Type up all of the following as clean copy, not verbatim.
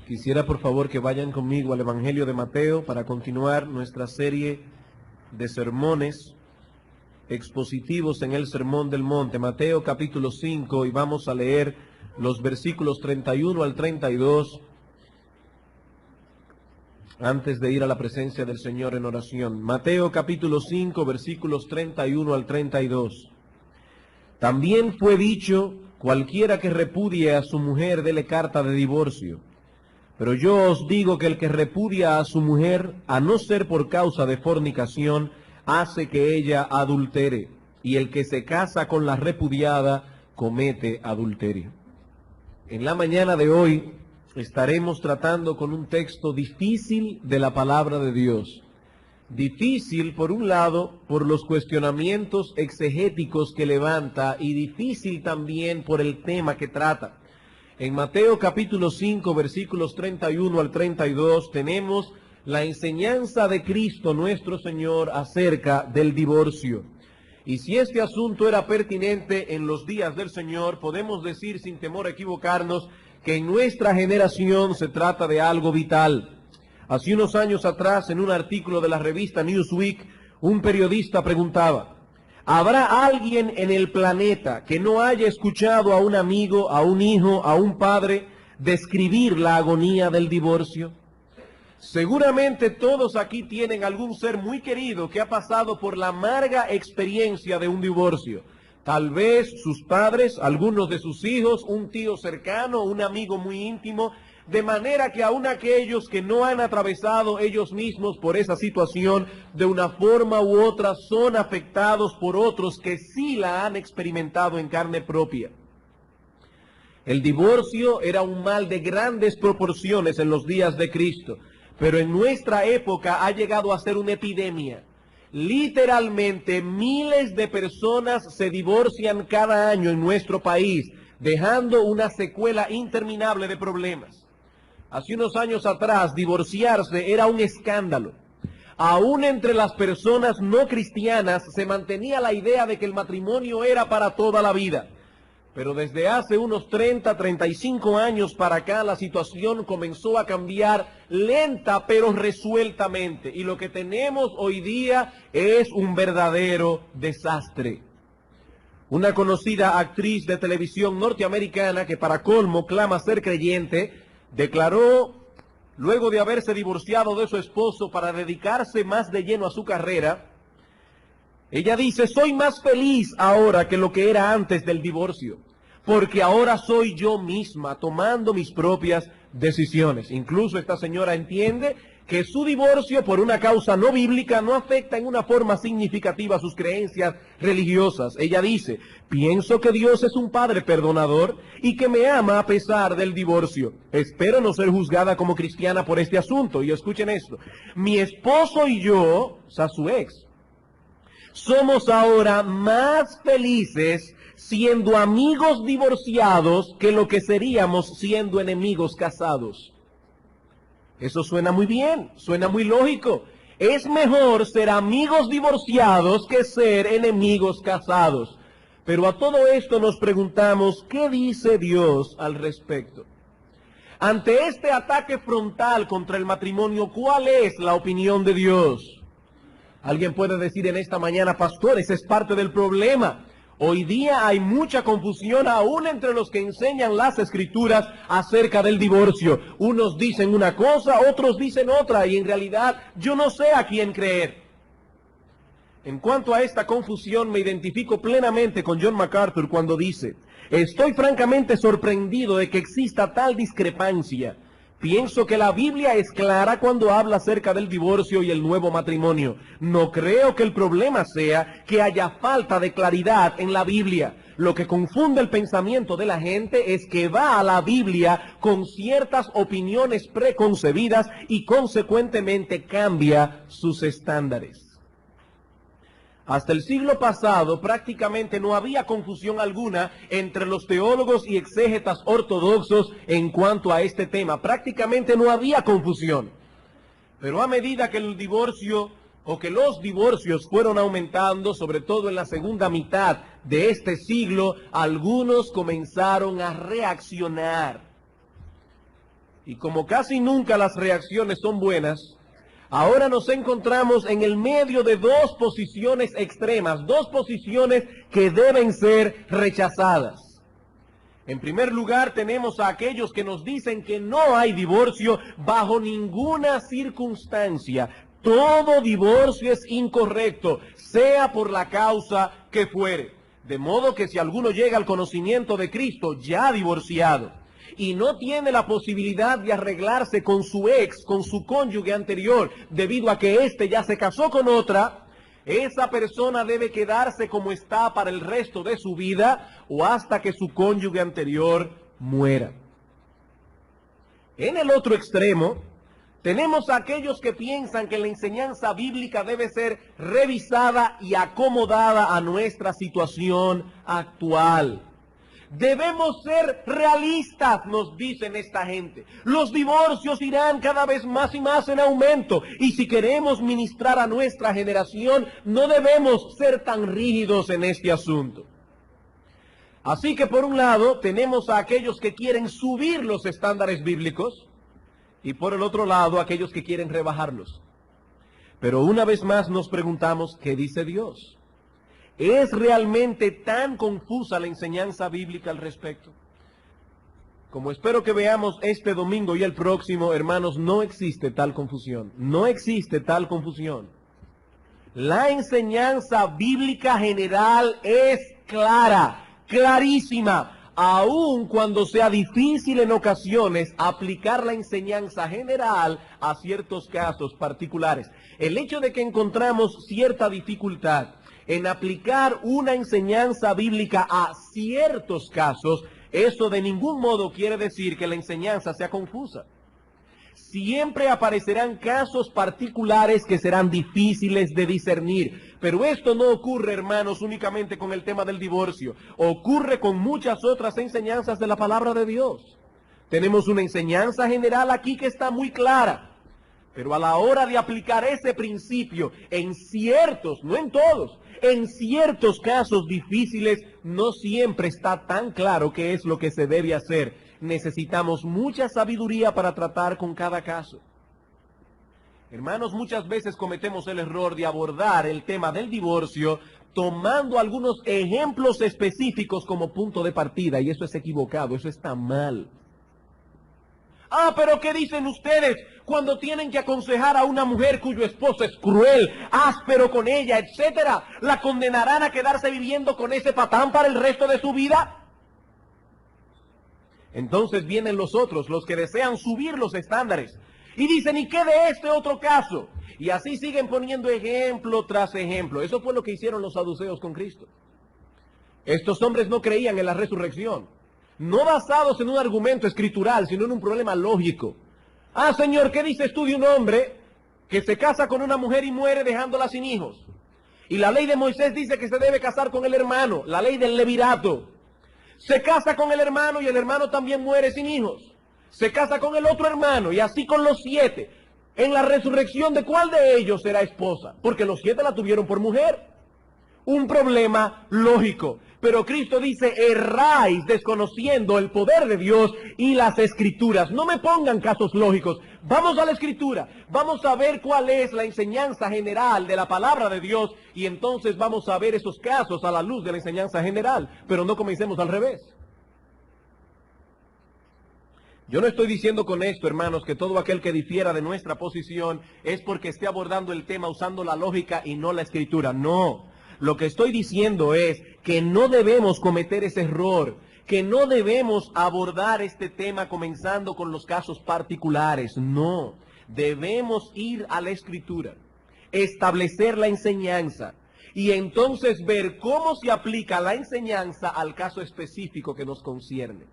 Quisiera por favor que vayan conmigo al Evangelio de Mateo para continuar nuestra serie de sermones expositivos en el Sermón del Monte. Mateo capítulo 5, y vamos a leer los versículos 31 al 32 antes de ir a la presencia del Señor en oración. Mateo capítulo 5, versículos 31 al 32. También fue dicho: cualquiera que repudie a su mujer, dele carta de divorcio. Pero yo os digo que el que repudia a su mujer, a no ser por causa de fornicación, hace que ella adultere, y el que se casa con la repudiada comete adulterio. En la mañana de hoy estaremos tratando con un texto difícil de la palabra de Dios. Difícil, por un lado, por los cuestionamientos exegéticos que levanta, y difícil también por el tema que trata. En Mateo capítulo 5, versículos 31 al 32, tenemos la enseñanza de Cristo nuestro Señor acerca del divorcio. Y si este asunto era pertinente en los días del Señor, podemos decir sin temor a equivocarnos que en nuestra generación se trata de algo vital. Hace unos años atrás, en un artículo de la revista Newsweek, un periodista preguntaba: ¿habrá alguien en el planeta que no haya escuchado a un amigo, a un hijo, a un padre describir la agonía del divorcio? Seguramente todos aquí tienen algún ser muy querido que ha pasado por la amarga experiencia de un divorcio. Tal vez sus padres, algunos de sus hijos, un tío cercano, un amigo muy íntimo, de manera que aún aquellos que no han atravesado ellos mismos por esa situación, de una forma u otra son afectados por otros que sí la han experimentado en carne propia. El divorcio era un mal de grandes proporciones en los días de Cristo, pero en nuestra época ha llegado a ser una epidemia. Literalmente miles de personas se divorcian cada año en nuestro país, dejando una secuela interminable de problemas. Hace unos años atrás, divorciarse era un escándalo. Aún entre las personas no cristianas se mantenía la idea de que el matrimonio era para toda la vida. Pero desde hace unos 35 años para acá, la situación comenzó a cambiar lenta pero resueltamente. Y lo que tenemos hoy día es un verdadero desastre. Una conocida actriz de televisión norteamericana, que para colmo clama ser creyente, declaró, luego de haberse divorciado de su esposo para dedicarse más de lleno a su carrera, ella dice: soy más feliz ahora que lo que era antes del divorcio, porque ahora soy yo misma tomando mis propias decisiones. Incluso esta señora entiende que su divorcio por una causa no bíblica no afecta en una forma significativa sus creencias religiosas. Ella dice: pienso que Dios es un Padre perdonador y que me ama a pesar del divorcio. Espero no ser juzgada como cristiana por este asunto. Y escuchen esto: mi esposo y yo, o sea, su ex, somos ahora más felices siendo amigos divorciados que lo que seríamos siendo enemigos casados. Eso suena muy bien, suena muy lógico. Es mejor ser amigos divorciados que ser enemigos casados. Pero a todo esto nos preguntamos: ¿qué dice Dios al respecto? Ante este ataque frontal contra el matrimonio, ¿cuál es la opinión de Dios? Alguien puede decir en esta mañana: pastor, ese es parte del problema. Hoy día hay mucha confusión aún entre los que enseñan las escrituras acerca del divorcio. Unos dicen una cosa, otros dicen otra, y en realidad yo no sé a quién creer. En cuanto a esta confusión, me identifico plenamente con John MacArthur cuando dice: estoy francamente sorprendido de que exista tal discrepancia. Pienso que la Biblia es clara cuando habla acerca del divorcio y el nuevo matrimonio. No creo que el problema sea que haya falta de claridad en la Biblia. Lo que confunde el pensamiento de la gente es que va a la Biblia con ciertas opiniones preconcebidas y consecuentemente cambia sus estándares. Hasta el siglo pasado prácticamente no había confusión alguna entre los teólogos y exégetas ortodoxos en cuanto a este tema. Prácticamente no había confusión. Pero a medida que el divorcio o que los divorcios fueron aumentando, sobre todo en la segunda mitad de este siglo, algunos comenzaron a reaccionar. Y como casi nunca las reacciones son buenas, ahora nos encontramos en el medio de dos posiciones extremas, dos posiciones que deben ser rechazadas. En primer lugar, tenemos a aquellos que nos dicen que no hay divorcio bajo ninguna circunstancia. Todo divorcio es incorrecto, sea por la causa que fuere. De modo que si alguno llega al conocimiento de Cristo ya divorciado y no tiene la posibilidad de arreglarse con su ex, con su cónyuge anterior, debido a que éste ya se casó con otra, esa persona debe quedarse como está para el resto de su vida o hasta que su cónyuge anterior muera. En el otro extremo, tenemos a aquellos que piensan que la enseñanza bíblica debe ser revisada y acomodada a nuestra situación actual. Debemos ser realistas, nos dicen esta gente. Los divorcios irán cada vez más y más en aumento. Y si queremos ministrar a nuestra generación, no debemos ser tan rígidos en este asunto. Así que por un lado, tenemos a aquellos que quieren subir los estándares bíblicos. Y por el otro lado, aquellos que quieren rebajarlos. Pero una vez más nos preguntamos, ¿qué dice Dios? ¿Es realmente tan confusa la enseñanza bíblica al respecto? Como espero que veamos este domingo y el próximo, hermanos, no existe tal confusión. No existe tal confusión. La enseñanza bíblica general es clara, clarísima, aun cuando sea difícil en ocasiones aplicar la enseñanza general a ciertos casos particulares. El hecho de que encontramos cierta dificultad en aplicar una enseñanza bíblica a ciertos casos, eso de ningún modo quiere decir que la enseñanza sea confusa. Siempre aparecerán casos particulares que serán difíciles de discernir, pero esto no ocurre, hermanos, únicamente con el tema del divorcio, ocurre con muchas otras enseñanzas de la palabra de Dios. Tenemos una enseñanza general aquí que está muy clara, pero a la hora de aplicar ese principio en ciertos, no en todos, en ciertos casos difíciles, no siempre está tan claro qué es lo que se debe hacer. Necesitamos mucha sabiduría para tratar con cada caso. Hermanos, muchas veces cometemos el error de abordar el tema del divorcio tomando algunos ejemplos específicos como punto de partida, y eso es equivocado, eso está mal. Ah, pero ¿qué dicen ustedes cuando tienen que aconsejar a una mujer cuyo esposo es cruel, áspero con ella, etcétera? ¿La condenarán a quedarse viviendo con ese patán para el resto de su vida? Entonces vienen los otros, los que desean subir los estándares, y dicen, ¿y qué de este otro caso? Y así siguen poniendo ejemplo tras ejemplo. Eso fue lo que hicieron los saduceos con Cristo. Estos hombres no creían en la resurrección. No basados en un argumento escritural, sino en un problema lógico. Ah, Señor, ¿qué dices tú de un hombre que se casa con una mujer y muere dejándola sin hijos? Y la ley de Moisés dice que se debe casar con el hermano, la ley del levirato. Se casa con el hermano y el hermano también muere sin hijos. Se casa con el otro hermano y así con los 7. En la resurrección, ¿de cuál de ellos será esposa? Porque los 7 la tuvieron por mujer. Un problema lógico. Pero Cristo dice, erráis desconociendo el poder de Dios y las Escrituras. No me pongan casos lógicos. Vamos a la Escritura. Vamos a ver cuál es la enseñanza general de la palabra de Dios. Y entonces vamos a ver esos casos a la luz de la enseñanza general. Pero no comencemos al revés. Yo no estoy diciendo con esto, hermanos, que todo aquel que difiera de nuestra posición es porque esté abordando el tema usando la lógica y no la Escritura. No. Lo que estoy diciendo es que no debemos cometer ese error, que no debemos abordar este tema comenzando con los casos particulares. No, debemos ir a la Escritura, establecer la enseñanza y entonces ver cómo se aplica la enseñanza al caso específico que nos concierne.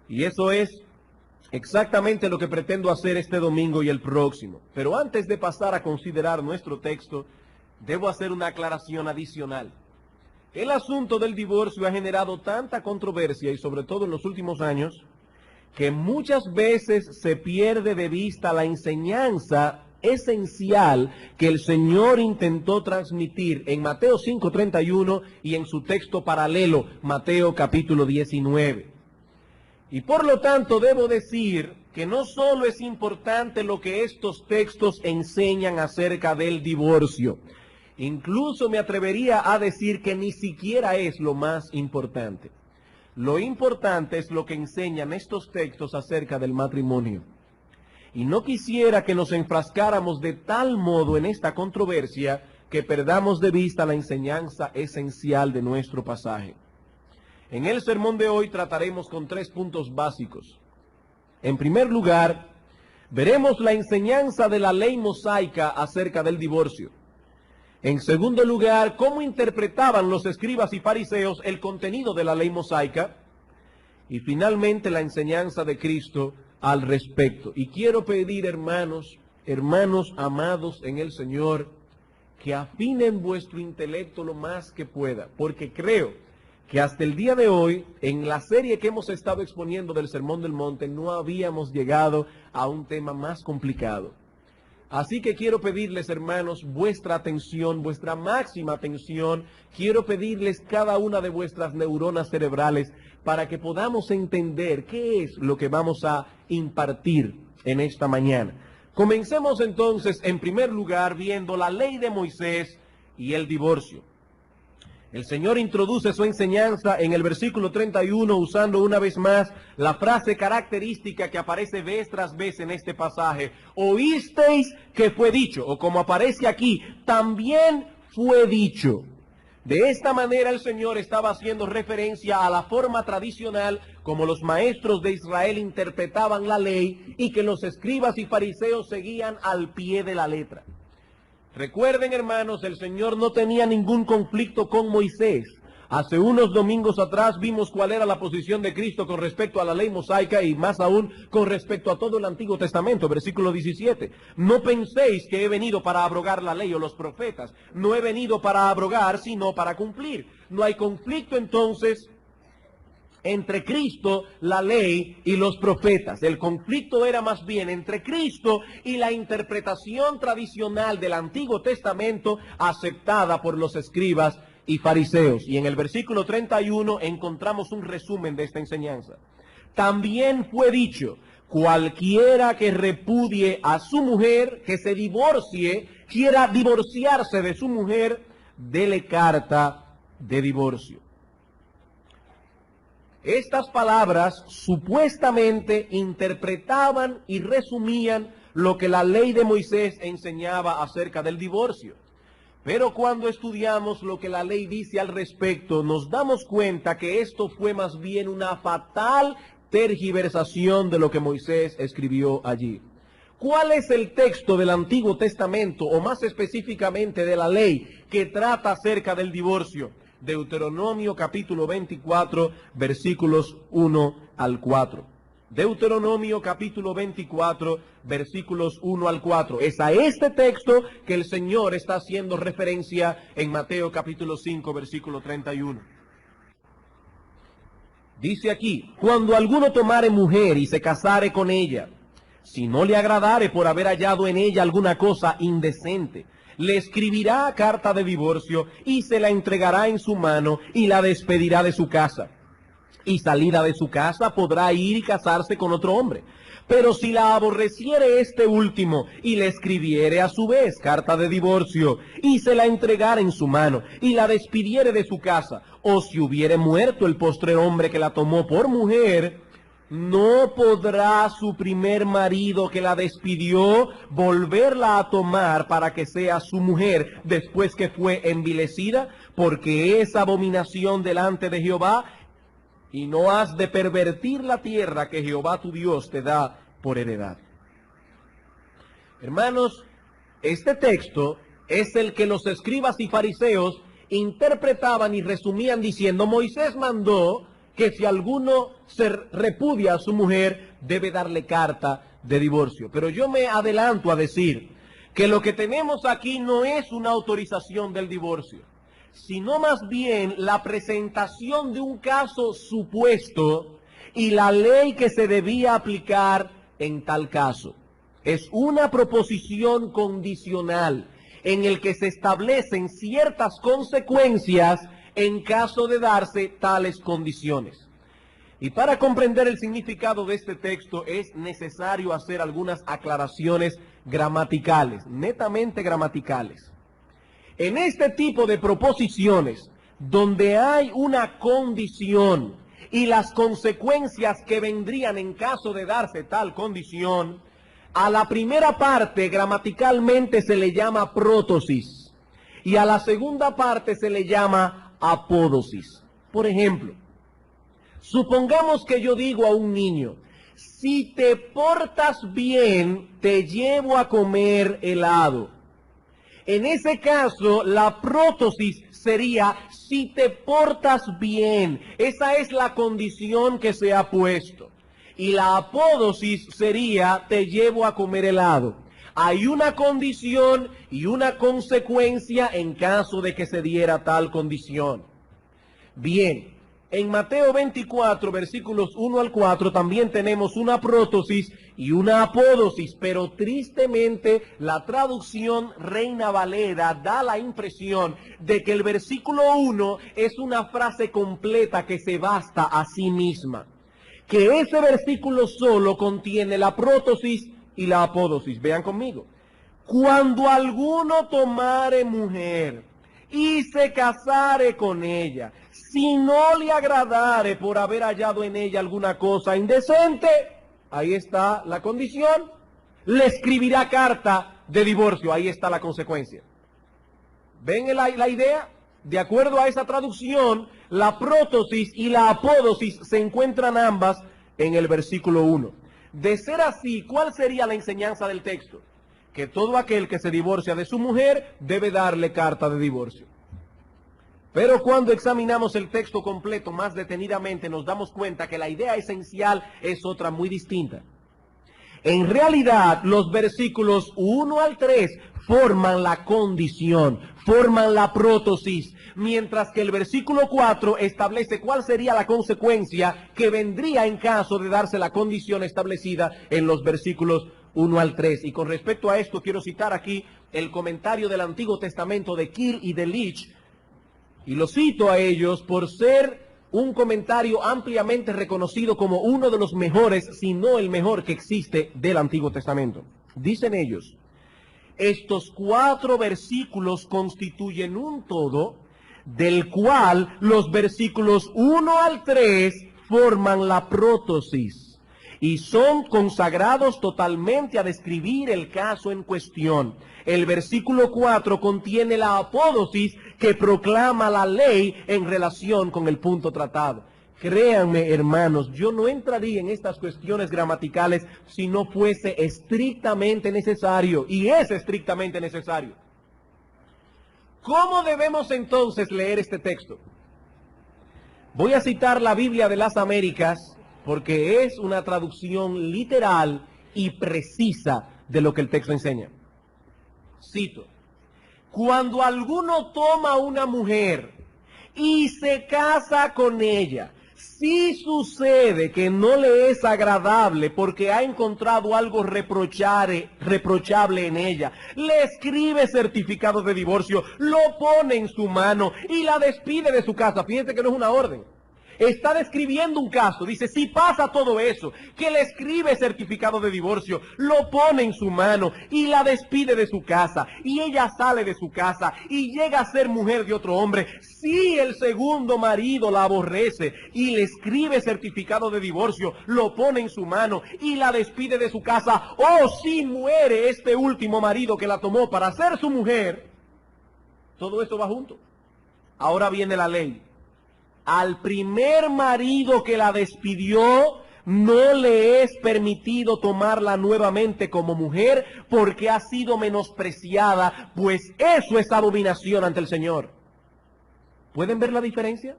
Y eso es exactamente lo que pretendo hacer este domingo y el próximo. Pero antes de pasar a considerar nuestro texto, debo hacer una aclaración adicional. El asunto del divorcio ha generado tanta controversia, y sobre todo en los últimos años, que muchas veces se pierde de vista la enseñanza esencial que el Señor intentó transmitir en Mateo 5:31 y en su texto paralelo, Mateo capítulo 19. Y por lo tanto debo decir que no solo es importante lo que estos textos enseñan acerca del divorcio, incluso me atrevería a decir que ni siquiera es lo más importante. Lo importante es lo que enseñan estos textos acerca del matrimonio. Y no quisiera que nos enfrascáramos de tal modo en esta controversia que perdamos de vista la enseñanza esencial de nuestro pasaje. En el sermón de hoy trataremos con 3 puntos básicos. En primer lugar, veremos la enseñanza de la ley mosaica acerca del divorcio. En segundo lugar, cómo interpretaban los escribas y fariseos el contenido de la ley mosaica. Y finalmente, la enseñanza de Cristo al respecto. Y quiero pedir, hermanos amados en el Señor, que afinen vuestro intelecto lo más que pueda, porque creo que hasta el día de hoy, en la serie que hemos estado exponiendo del Sermón del Monte, no habíamos llegado a un tema más complicado. Así que quiero pedirles, hermanos, vuestra atención, vuestra máxima atención. Quiero pedirles cada una de vuestras neuronas cerebrales para que podamos entender qué es lo que vamos a impartir en esta mañana. Comencemos entonces, en primer lugar, viendo la ley de Moisés y el divorcio. El Señor introduce su enseñanza en el versículo 31 usando una vez más la frase característica que aparece vez tras vez en este pasaje. Oísteis que fue dicho, o como aparece aquí, también fue dicho. De esta manera el Señor estaba haciendo referencia a la forma tradicional como los maestros de Israel interpretaban la ley y que los escribas y fariseos seguían al pie de la letra. Recuerden, hermanos, el Señor no tenía ningún conflicto con Moisés. Hace unos domingos atrás vimos cuál era la posición de Cristo con respecto a la ley mosaica y más aún con respecto a todo el Antiguo Testamento, versículo 17. No penséis que he venido para abrogar la ley o los profetas. No he venido para abrogar, sino para cumplir. No hay conflicto entonces entre Cristo, la ley y los profetas. El conflicto era más bien entre Cristo y la interpretación tradicional del Antiguo Testamento aceptada por los escribas y fariseos. Y en el versículo 31 encontramos un resumen de esta enseñanza. También fue dicho, cualquiera que repudie a su mujer, que se divorcie, quiera divorciarse de su mujer, dele carta de divorcio. Estas palabras supuestamente interpretaban y resumían lo que la ley de Moisés enseñaba acerca del divorcio. Pero cuando estudiamos lo que la ley dice al respecto, nos damos cuenta que esto fue más bien una fatal tergiversación de lo que Moisés escribió allí. ¿Cuál es el texto del Antiguo Testamento, o más específicamente de la ley, que trata acerca del divorcio? Deuteronomio capítulo 24, versículos 1 al 4. Deuteronomio capítulo 24, versículos 1 al 4. Es a este texto que el Señor está haciendo referencia en Mateo capítulo 5, versículo 31. Dice aquí, cuando alguno tomare mujer y se casare con ella, si no le agradare por haber hallado en ella alguna cosa indecente, le escribirá carta de divorcio y se la entregará en su mano y la despedirá de su casa. Y salida de su casa podrá ir y casarse con otro hombre. Pero si la aborreciere este último y le escribiere a su vez carta de divorcio y se la entregare en su mano y la despidiere de su casa, o si hubiere muerto el postrer hombre que la tomó por mujer, no podrá su primer marido que la despidió volverla a tomar para que sea su mujer después que fue envilecida, porque es abominación delante de Jehová, y no has de pervertir la tierra que Jehová tu Dios te da por heredad. Hermanos, este texto es el que los escribas y fariseos interpretaban y resumían diciendo, Moisés mandó que si alguno se repudia a su mujer, debe darle carta de divorcio. Pero yo me adelanto a decir que lo que tenemos aquí no es una autorización del divorcio, sino más bien la presentación de un caso supuesto y la ley que se debía aplicar en tal caso. Es una proposición condicional en el que se establecen ciertas consecuencias en caso de darse tales condiciones. Y para comprender el significado de este texto es necesario hacer algunas aclaraciones gramaticales, netamente gramaticales. En este tipo de proposiciones, donde hay una condición y las consecuencias que vendrían en caso de darse tal condición, a la primera parte gramaticalmente se le llama prótosis y a la segunda parte se le llama apódosis. Por ejemplo, supongamos que yo digo a un niño, si te portas bien, te llevo a comer helado. En ese caso, la prótosis sería, si te portas bien. Esa es la condición que se ha puesto. Y la apódosis sería, te llevo a comer helado. Hay una condición y una consecuencia en caso de que se diera tal condición. Bien. En Mateo 24, versículos 1 al 4, también tenemos una prótosis y una apódosis, pero tristemente la traducción Reina Valera da la impresión de que el versículo 1 es una frase completa que se basta a sí misma, que ese versículo solo contiene la prótosis y la apódosis. Vean conmigo. Cuando alguno tomare mujer y se casare con ella, si no le agradare por haber hallado en ella alguna cosa indecente, ahí está la condición, le escribirá carta de divorcio, ahí está la consecuencia. ¿Ven la idea? De acuerdo a esa traducción, la prótosis y la apódosis se encuentran ambas en el versículo 1. De ser así, ¿cuál sería la enseñanza del texto? Que todo aquel que se divorcia de su mujer debe darle carta de divorcio. Pero cuando examinamos el texto completo más detenidamente, nos damos cuenta que la idea esencial es otra muy distinta. En realidad, los versículos 1 al 3 forman la condición, forman la prótosis, mientras que el versículo 4 establece cuál sería la consecuencia que vendría en caso de darse la condición establecida en los versículos 1 al 3. Y con respecto a esto, quiero citar aquí el comentario del Antiguo Testamento de Kiel y de Leach, y lo cito a ellos por ser un comentario ampliamente reconocido como uno de los mejores, si no el mejor que existe del Antiguo Testamento. Dicen ellos, estos 4 versículos constituyen un todo, del cual los versículos 1 al 3 forman la prótosis y son consagrados totalmente a describir el caso en cuestión. El versículo 4 contiene la apódosis que proclama la ley en relación con el punto tratado. Créanme, hermanos, yo no entraría en estas cuestiones gramaticales si no fuese estrictamente necesario, y es estrictamente necesario. ¿Cómo debemos entonces leer este texto? Voy a citar la Biblia de las Américas, porque es una traducción literal y precisa de lo que el texto enseña. Cito, cuando alguno toma una mujer y se casa con ella, si sucede que no le es agradable porque ha encontrado algo reprochable en ella, le escribe certificado de divorcio, lo pone en su mano y la despide de su casa. Fíjense que no es una orden. Está describiendo un caso, dice, si pasa todo eso, que le escribe certificado de divorcio, lo pone en su mano y la despide de su casa, y ella sale de su casa y llega a ser mujer de otro hombre, si el segundo marido la aborrece y le escribe certificado de divorcio, lo pone en su mano y la despide de su casa, o si muere este último marido que la tomó para ser su mujer, todo esto va junto. Ahora viene la ley. Al primer marido que la despidió, no le es permitido tomarla nuevamente como mujer porque ha sido menospreciada, pues eso es abominación ante el Señor. ¿Pueden ver la diferencia?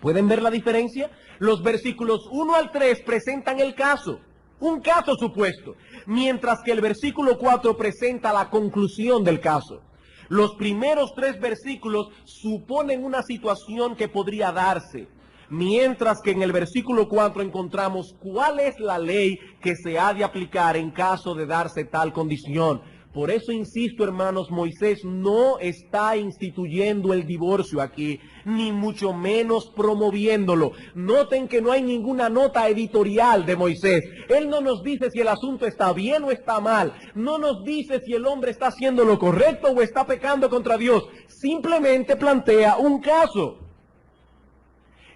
¿Pueden ver la diferencia? Los versículos 1 al 3 presentan el caso, un caso supuesto, mientras que el versículo 4 presenta la conclusión del caso. Los primeros 3 versículos suponen una situación que podría darse, mientras que en el versículo 4 encontramos cuál es la ley que se ha de aplicar en caso de darse tal condición. Por eso insisto, hermanos, Moisés no está instituyendo el divorcio aquí, ni mucho menos promoviéndolo. Noten que no hay ninguna nota editorial de Moisés. Él no nos dice si el asunto está bien o está mal. No nos dice si el hombre está haciendo lo correcto o está pecando contra Dios. Simplemente plantea un caso.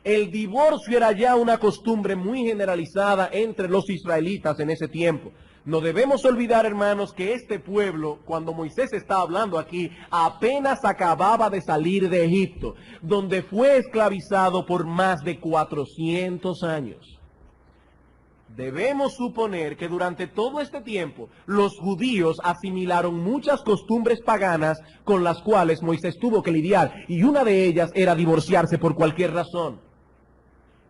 El divorcio era ya una costumbre muy generalizada entre los israelitas en ese tiempo. No debemos olvidar, hermanos, que este pueblo, cuando Moisés está hablando aquí, apenas acababa de salir de Egipto, donde fue esclavizado por más de 400 años. Debemos suponer que durante todo este tiempo los judíos asimilaron muchas costumbres paganas con las cuales Moisés tuvo que lidiar, y una de ellas era divorciarse por cualquier razón.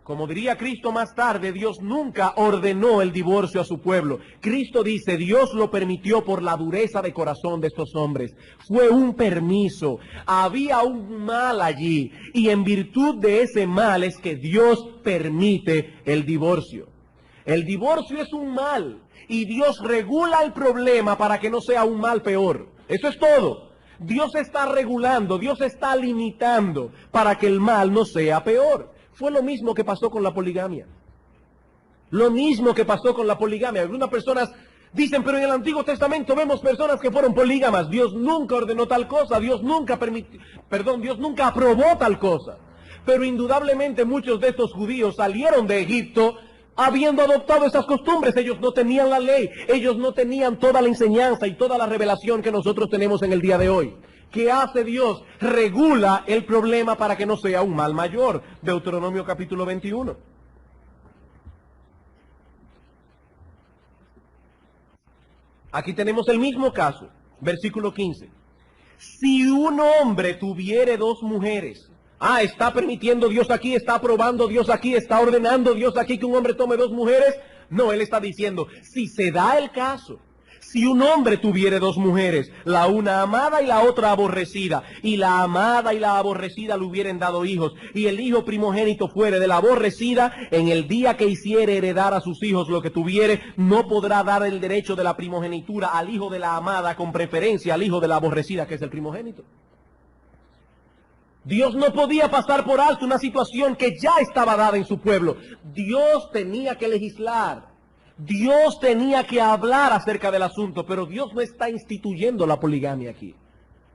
Como diría Cristo más tarde, Dios nunca ordenó el divorcio a su pueblo. Cristo dice, Dios lo permitió por la dureza de corazón de estos hombres. Fue un permiso. Había un mal allí. Y en virtud de ese mal es que Dios permite el divorcio. El divorcio es un mal. Y Dios regula el problema para que no sea un mal peor. Eso es todo. Dios está regulando, Dios está limitando para que el mal no sea peor. Fue lo mismo que pasó con la poligamia. Lo mismo que pasó con la poligamia. Algunas personas dicen, pero en el Antiguo Testamento vemos personas que fueron polígamas. Dios nunca ordenó tal cosa. Dios nunca aprobó tal cosa. Pero indudablemente muchos de estos judíos salieron de Egipto habiendo adoptado esas costumbres. Ellos no tenían la ley. Ellos no tenían toda la enseñanza y toda la revelación que nosotros tenemos en el día de hoy. ¿Qué hace Dios? Regula el problema para que no sea un mal mayor. Deuteronomio capítulo 21. Aquí tenemos el mismo caso. Versículo 15. Si un hombre tuviere dos mujeres. ¿Está permitiendo Dios aquí? ¿Está aprobando Dios aquí? ¿Está ordenando Dios aquí que un hombre tome dos mujeres? No, Él está diciendo, si se da el caso. Si un hombre tuviere dos mujeres, la una amada y la otra aborrecida, y la amada y la aborrecida le hubieren dado hijos, y el hijo primogénito fuere de la aborrecida, en el día que hiciere heredar a sus hijos lo que tuviere, no podrá dar el derecho de la primogenitura al hijo de la amada con preferencia al hijo de la aborrecida, que es el primogénito. Dios no podía pasar por alto una situación que ya estaba dada en su pueblo. Dios tenía que legislar. Dios tenía que hablar acerca del asunto, pero Dios no está instituyendo la poligamia aquí.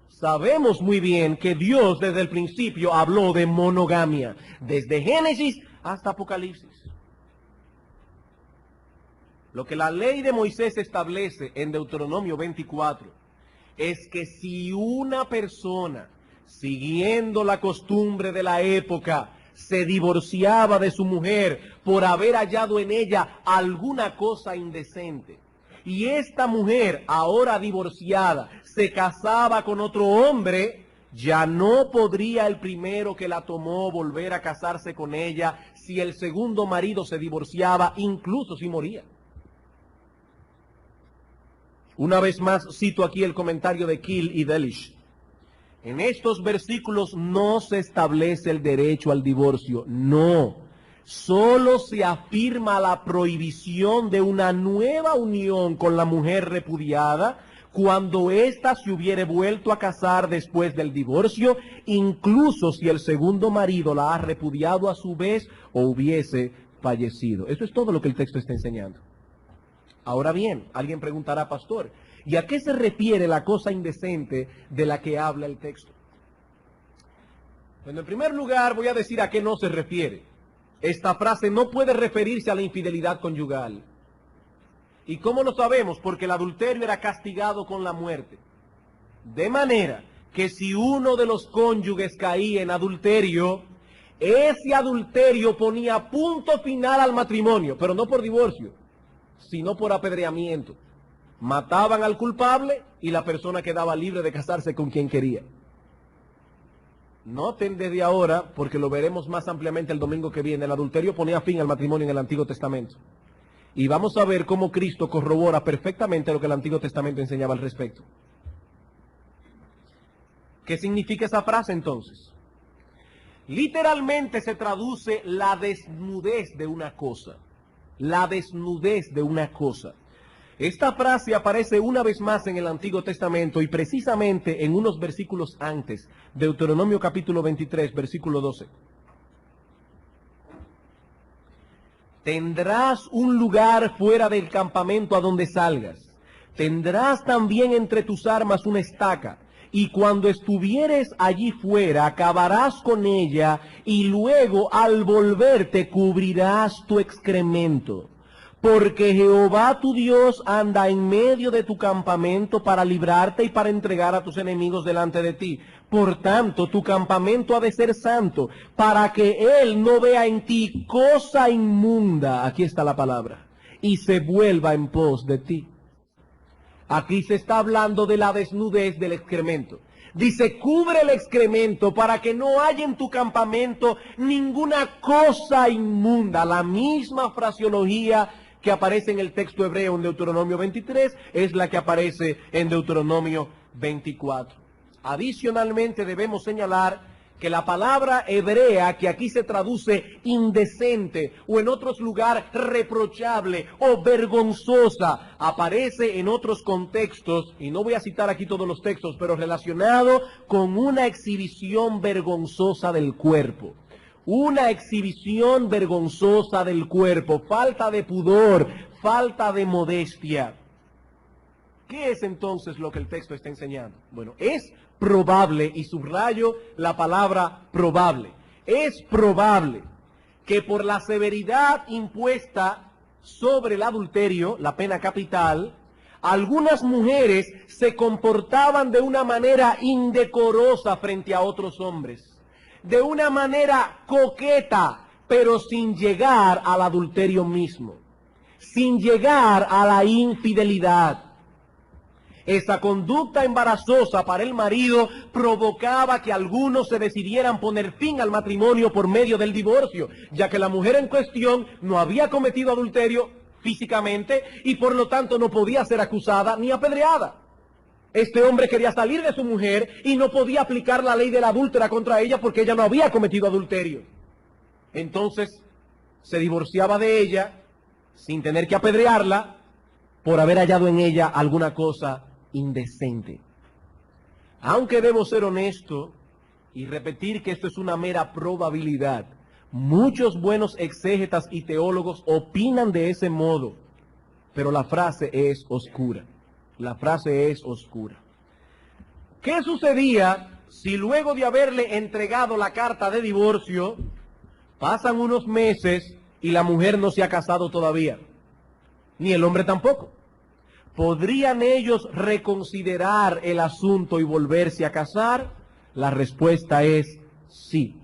Sabemos muy bien que Dios desde el principio habló de monogamia, desde Génesis hasta Apocalipsis. Lo que la ley de Moisés establece en Deuteronomio 24 es que si una persona, siguiendo la costumbre de la época, se divorciaba de su mujer por haber hallado en ella alguna cosa indecente, y esta mujer, ahora divorciada, se casaba con otro hombre, ya no podría el primero que la tomó volver a casarse con ella si el segundo marido se divorciaba, incluso si moría. Una vez más cito aquí el comentario de Kiel y Delitzsch. En estos versículos no se establece el derecho al divorcio, no. Solo se afirma la prohibición de una nueva unión con la mujer repudiada cuando ésta se hubiere vuelto a casar después del divorcio, incluso si el segundo marido la ha repudiado a su vez o hubiese fallecido. Eso es todo lo que el texto está enseñando. Ahora bien, alguien preguntará, pastor, ¿y a qué se refiere la cosa indecente de la que habla el texto? Bueno, en primer lugar voy a decir a qué no se refiere. Esta frase no puede referirse a la infidelidad conyugal. ¿Y cómo lo sabemos? Porque el adulterio era castigado con la muerte. De manera que si uno de los cónyuges caía en adulterio, ese adulterio ponía punto final al matrimonio, pero no por divorcio, sino por apedreamiento. Mataban al culpable y la persona quedaba libre de casarse con quien quería. Noten desde ahora, porque lo veremos más ampliamente el domingo que viene, el adulterio ponía fin al matrimonio en el Antiguo Testamento. Y vamos a ver cómo Cristo corrobora perfectamente lo que el Antiguo Testamento enseñaba al respecto. ¿Qué significa esa frase entonces? Literalmente se traduce la desnudez de una cosa. La desnudez de una cosa. Esta frase aparece una vez más en el Antiguo Testamento y precisamente en unos versículos antes, Deuteronomio capítulo 23, versículo 12. Tendrás un lugar fuera del campamento a donde salgas. Tendrás también entre tus armas una estaca. Y cuando estuvieres allí fuera, acabarás con ella, y luego al volverte cubrirás tu excremento. Porque Jehová tu Dios anda en medio de tu campamento para librarte y para entregar a tus enemigos delante de ti. Por tanto, tu campamento ha de ser santo, para que Él no vea en ti cosa inmunda, aquí está la palabra, y se vuelva en pos de ti. Aquí se está hablando de la desnudez del excremento. Dice, cubre el excremento para que no haya en tu campamento ninguna cosa inmunda. La misma fraseología que aparece en el texto hebreo en Deuteronomio 23 es la que aparece en Deuteronomio 24. Adicionalmente debemos señalar que la palabra hebrea que aquí se traduce indecente o en otros lugares reprochable o vergonzosa aparece en otros contextos, y no voy a citar aquí todos los textos, pero relacionado con una exhibición vergonzosa del cuerpo. Una exhibición vergonzosa del cuerpo, falta de pudor, falta de modestia. ¿Qué es entonces lo que el texto está enseñando? Bueno, es probable, y subrayo la palabra probable, es probable que por la severidad impuesta sobre el adulterio, la pena capital, algunas mujeres se comportaban de una manera indecorosa frente a otros hombres, de una manera coqueta, pero sin llegar al adulterio mismo, sin llegar a la infidelidad. Esa conducta embarazosa para el marido provocaba que algunos se decidieran poner fin al matrimonio por medio del divorcio, ya que la mujer en cuestión no había cometido adulterio físicamente y por lo tanto no podía ser acusada ni apedreada. Este hombre quería salir de su mujer y no podía aplicar la ley de la adúltera contra ella porque ella no había cometido adulterio. Entonces se divorciaba de ella sin tener que apedrearla por haber hallado en ella alguna cosa indecente. Aunque debo ser honesto y repetir que esto es una mera probabilidad, muchos buenos exégetas y teólogos opinan de ese modo, pero la frase es oscura. La frase es oscura. ¿Qué sucedía si luego de haberle entregado la carta de divorcio, pasan unos meses y la mujer no se ha casado todavía? Ni el hombre tampoco. ¿Podrían ellos reconsiderar el asunto y volverse a casar? La respuesta es sí.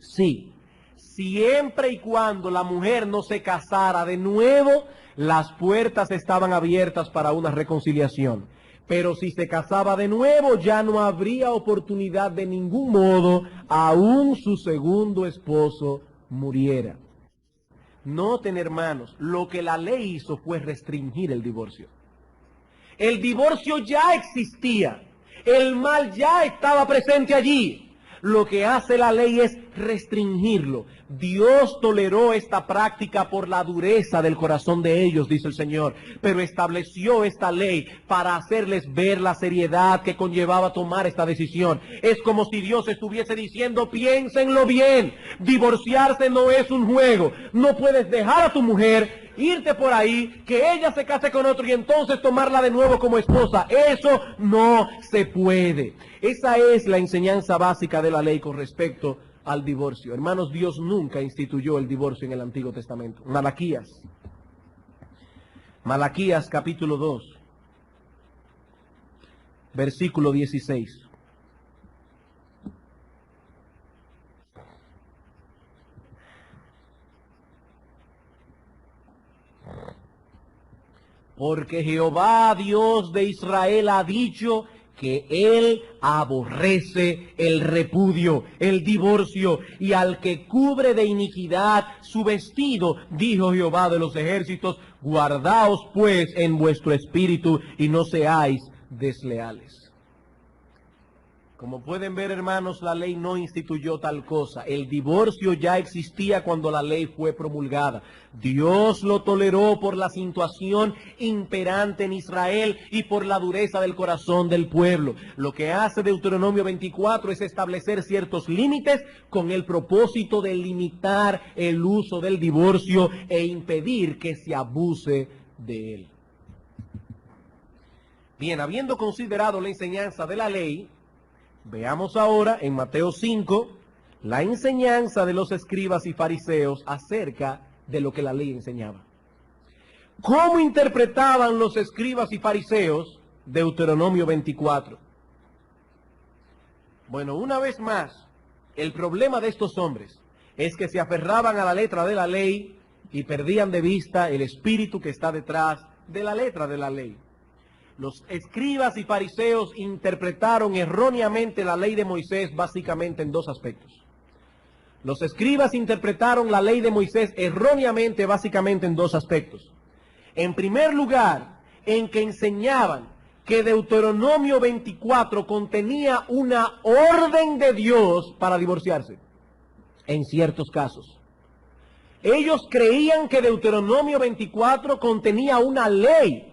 Sí. Siempre y cuando la mujer no se casara de nuevo, las puertas estaban abiertas para una reconciliación. Pero si se casaba de nuevo, ya no habría oportunidad de ningún modo, aún su segundo esposo muriera. Noten, hermanos, lo que la ley hizo fue restringir el divorcio. El divorcio ya existía, el mal ya estaba presente allí. Lo que hace la ley es restringirlo. Dios toleró esta práctica por la dureza del corazón de ellos, dice el Señor, pero estableció esta ley para hacerles ver la seriedad que conllevaba tomar esta decisión. Es como si Dios estuviese diciendo, piénsenlo bien, divorciarse no es un juego, no puedes dejar a tu mujer, irte por ahí, que ella se case con otro y entonces tomarla de nuevo como esposa. Eso no se puede. Esa es la enseñanza básica de la ley con respecto al divorcio. Hermanos, Dios nunca instituyó el divorcio en el Antiguo Testamento. Malaquías capítulo 2, versículo 16. Porque Jehová, Dios de Israel, ha dicho que Él aborrece el repudio, el divorcio, y al que cubre de iniquidad su vestido, dijo Jehová de los ejércitos, guardaos pues en vuestro espíritu y no seáis desleales. Como pueden ver, hermanos, la ley no instituyó tal cosa. El divorcio ya existía cuando la ley fue promulgada. Dios lo toleró por la situación imperante en Israel y por la dureza del corazón del pueblo. Lo que hace Deuteronomio 24 es establecer ciertos límites con el propósito de limitar el uso del divorcio e impedir que se abuse de él. Bien, habiendo considerado la enseñanza de la ley, veamos ahora en Mateo 5 la enseñanza de los escribas y fariseos acerca de lo que la ley enseñaba. ¿Cómo interpretaban los escribas y fariseos Deuteronomio 24? Bueno, una vez más, el problema de estos hombres es que se aferraban a la letra de la ley y perdían de vista el espíritu que está detrás de la letra de la ley. Los escribas y fariseos interpretaron erróneamente la ley de Moisés básicamente en dos aspectos. Los escribas interpretaron la ley de Moisés erróneamente básicamente en dos aspectos. En primer lugar, en que enseñaban que Deuteronomio 24 contenía una orden de Dios para divorciarse, en ciertos casos. Ellos creían que Deuteronomio 24 contenía una ley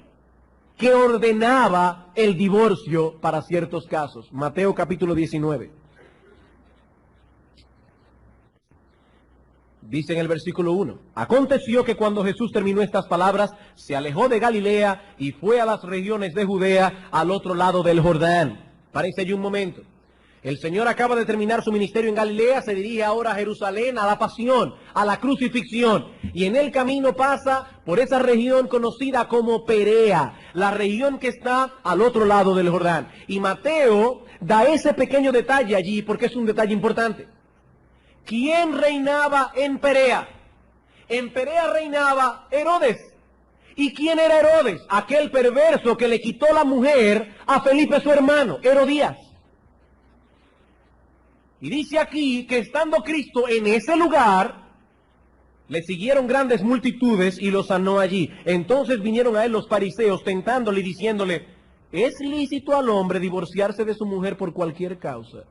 que ordenaba el divorcio para ciertos casos. Mateo capítulo 19. Dice en el versículo 1, aconteció que cuando Jesús terminó estas palabras, se alejó de Galilea y fue a las regiones de Judea al otro lado del Jordán. Párense allí un momento. El Señor acaba de terminar su ministerio en Galilea, se dirige ahora a Jerusalén, a la pasión, a la crucifixión. Y en el camino pasa por esa región conocida como Perea, la región que está al otro lado del Jordán. Y Mateo da ese pequeño detalle allí porque es un detalle importante. ¿Quién reinaba en Perea? En Perea reinaba Herodes. ¿Y quién era Herodes? Aquel perverso que le quitó la mujer a Felipe su hermano, Herodías. Y dice aquí que estando Cristo en ese lugar, le siguieron grandes multitudes y lo sanó allí. Entonces vinieron a él los fariseos tentándole y diciéndole, ¿es lícito al hombre divorciarse de su mujer por cualquier causa?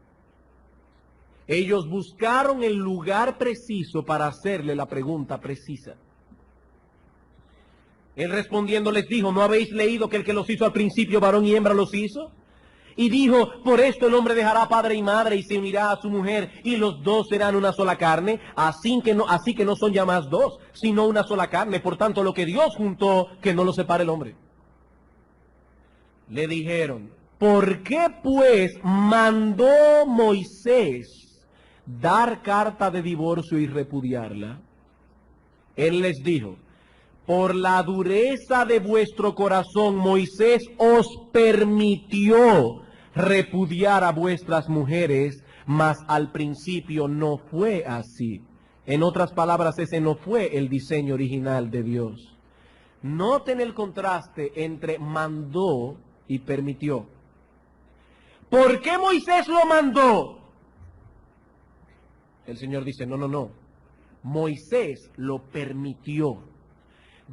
Ellos buscaron el lugar preciso para hacerle la pregunta precisa. Él respondiendo les dijo, ¿no habéis leído que el que los hizo al principio varón y hembra los hizo? Y dijo, por esto el hombre dejará padre y madre y se unirá a su mujer y los dos serán una sola carne, así que no son ya más dos, sino una sola carne. Por tanto, lo que Dios juntó, que no lo separe el hombre. Le dijeron, ¿por qué pues mandó Moisés dar carta de divorcio y repudiarla? Él les dijo, por la dureza de vuestro corazón, Moisés os permitió repudiar a vuestras mujeres, mas al principio no fue así. En otras palabras, ese no fue el diseño original de Dios. Noten el contraste entre mandó y permitió. ¿Por qué Moisés lo mandó? El Señor dice, no. Moisés lo permitió.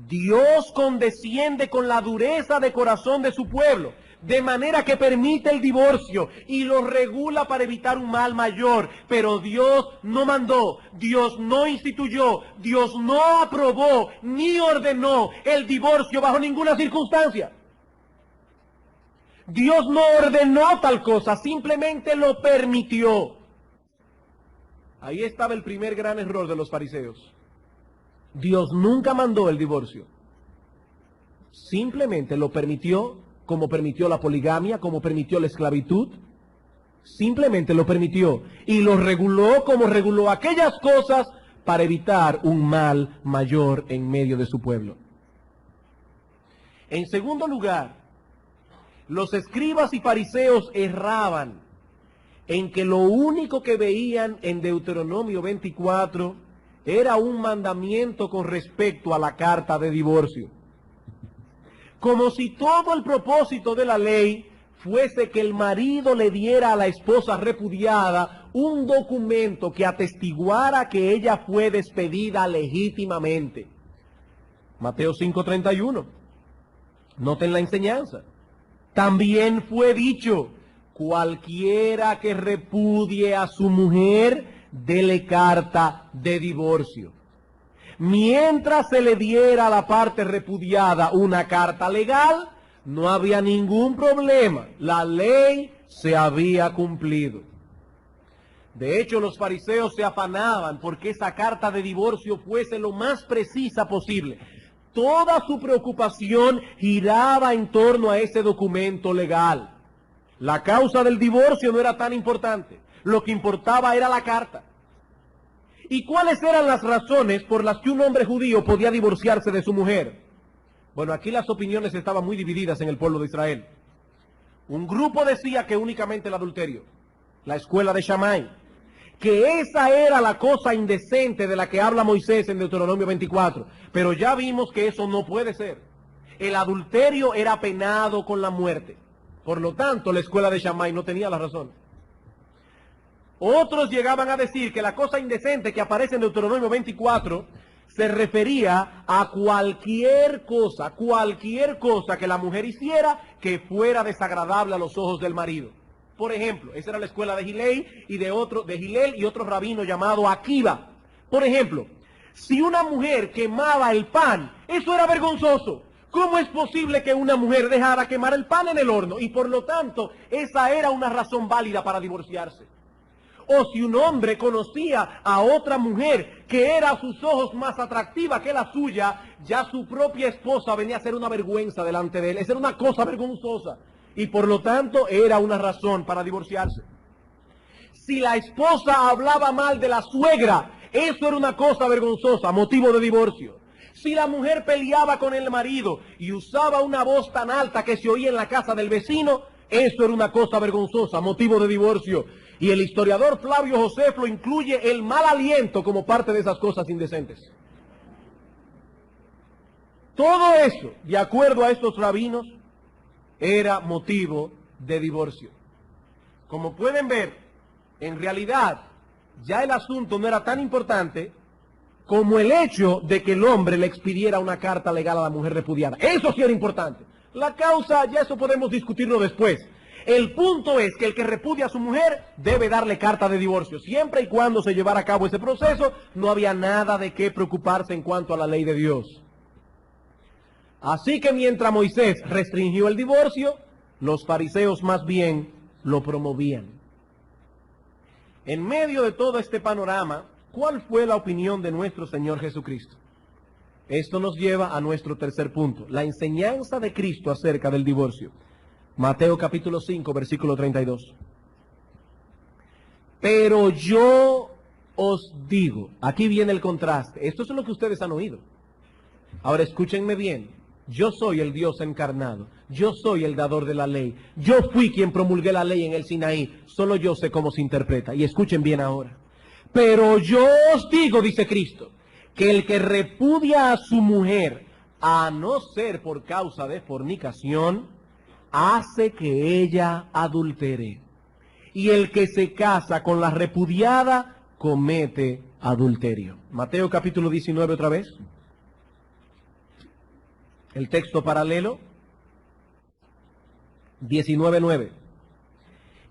Dios condesciende con la dureza de corazón de su pueblo, de manera que permite el divorcio y lo regula para evitar un mal mayor. Pero Dios no mandó, Dios no instituyó, Dios no aprobó ni ordenó el divorcio bajo ninguna circunstancia. Dios no ordenó tal cosa, simplemente lo permitió. Ahí estaba el primer gran error de los fariseos. Dios nunca mandó el divorcio. Simplemente lo permitió, como permitió la poligamia, como permitió la esclavitud. Simplemente lo permitió y lo reguló como reguló aquellas cosas para evitar un mal mayor en medio de su pueblo. En segundo lugar, los escribas y fariseos erraban en que lo único que veían en Deuteronomio 24 era un mandamiento con respecto a la carta de divorcio. Como si todo el propósito de la ley fuese que el marido le diera a la esposa repudiada un documento que atestiguara que ella fue despedida legítimamente. Mateo 5:31. Noten la enseñanza. También fue dicho, cualquiera que repudie a su mujer, dele carta de divorcio. Mientras se le diera a la parte repudiada una carta legal, no había ningún problema. La ley se había cumplido. De hecho, los fariseos se afanaban porque esa carta de divorcio fuese lo más precisa posible. Toda su preocupación giraba en torno a ese documento legal. La causa del divorcio no era tan importante. Lo que importaba era la carta. ¿Y cuáles eran las razones por las que un hombre judío podía divorciarse de su mujer? Bueno, aquí las opiniones estaban muy divididas en el pueblo de Israel. Un grupo decía que únicamente el adulterio, la escuela de Shammai, que esa era la cosa indecente de la que habla Moisés en Deuteronomio 24. Pero ya vimos que eso no puede ser. El adulterio era penado con la muerte. Por lo tanto, la escuela de Shammai no tenía la razón. Otros llegaban a decir que la cosa indecente que aparece en Deuteronomio 24 se refería a cualquier cosa que la mujer hiciera que fuera desagradable a los ojos del marido. Por ejemplo, esa era la escuela de Hillel y otro rabino llamado Akiva. Por ejemplo, si una mujer quemaba el pan, eso era vergonzoso. ¿Cómo es posible que una mujer dejara quemar el pan en el horno? Y por lo tanto, esa era una razón válida para divorciarse. O si un hombre conocía a otra mujer que era a sus ojos más atractiva que la suya, ya su propia esposa venía a ser una vergüenza delante de él. Esa era una cosa vergonzosa. Y por lo tanto era una razón para divorciarse. Si la esposa hablaba mal de la suegra, eso era una cosa vergonzosa, motivo de divorcio. Si la mujer peleaba con el marido y usaba una voz tan alta que se oía en la casa del vecino, eso era una cosa vergonzosa, motivo de divorcio. Y el historiador Flavio Josefo incluye el mal aliento como parte de esas cosas indecentes. Todo eso, de acuerdo a estos rabinos, era motivo de divorcio. Como pueden ver, en realidad, ya el asunto no era tan importante como el hecho de que el hombre le expidiera una carta legal a la mujer repudiada. Eso sí era importante. La causa, ya eso podemos discutirlo después. El punto es que el que repudia a su mujer debe darle carta de divorcio. Siempre y cuando se llevara a cabo ese proceso, no había nada de qué preocuparse en cuanto a la ley de Dios. Así que mientras Moisés restringió el divorcio, los fariseos más bien lo promovían. En medio de todo este panorama, ¿cuál fue la opinión de nuestro Señor Jesucristo? Esto nos lleva a nuestro tercer punto, la enseñanza de Cristo acerca del divorcio. Mateo capítulo 5, versículo 32. Pero yo os digo, aquí viene el contraste, esto es lo que ustedes han oído. Ahora escúchenme bien, yo soy el Dios encarnado, yo soy el dador de la ley, yo fui quien promulgué la ley en el Sinaí, solo yo sé cómo se interpreta, y escuchen bien ahora. Pero yo os digo, dice Cristo, que el que repudia a su mujer, a no ser por causa de fornicación, hace que ella adultere. Y el que se casa con la repudiada, comete adulterio. Mateo capítulo 19 otra vez. El texto paralelo. 19:9.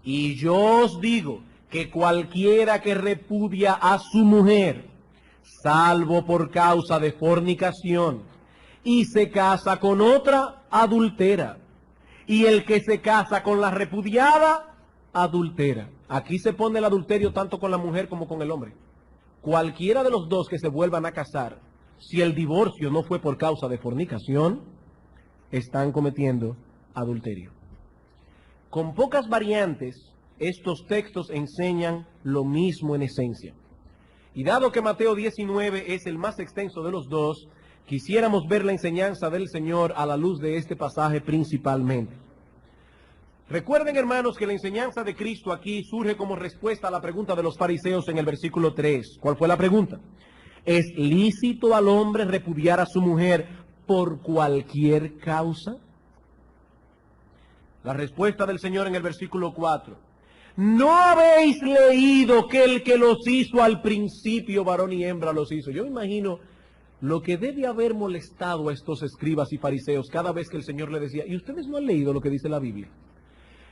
Y yo os digo que cualquiera que repudia a su mujer, salvo por causa de fornicación, y se casa con otra, adultera. Y el que se casa con la repudiada, adultera. Aquí se pone el adulterio tanto con la mujer como con el hombre. Cualquiera de los dos que se vuelvan a casar, si el divorcio no fue por causa de fornicación, están cometiendo adulterio. Con pocas variantes, estos textos enseñan lo mismo en esencia. Y dado que Mateo 19 es el más extenso de los dos, quisiéramos ver la enseñanza del Señor a la luz de este pasaje principalmente. Recuerden, hermanos, que la enseñanza de Cristo aquí surge como respuesta a la pregunta de los fariseos en el versículo 3. ¿Cuál fue la pregunta? ¿Es lícito al hombre repudiar a su mujer por cualquier causa? La respuesta del Señor en el versículo 4. ¿No habéis leído que el que los hizo al principio, varón y hembra, los hizo? Yo me imagino lo que debe haber molestado a estos escribas y fariseos cada vez que el Señor le decía, ¿y ustedes no han leído lo que dice la Biblia?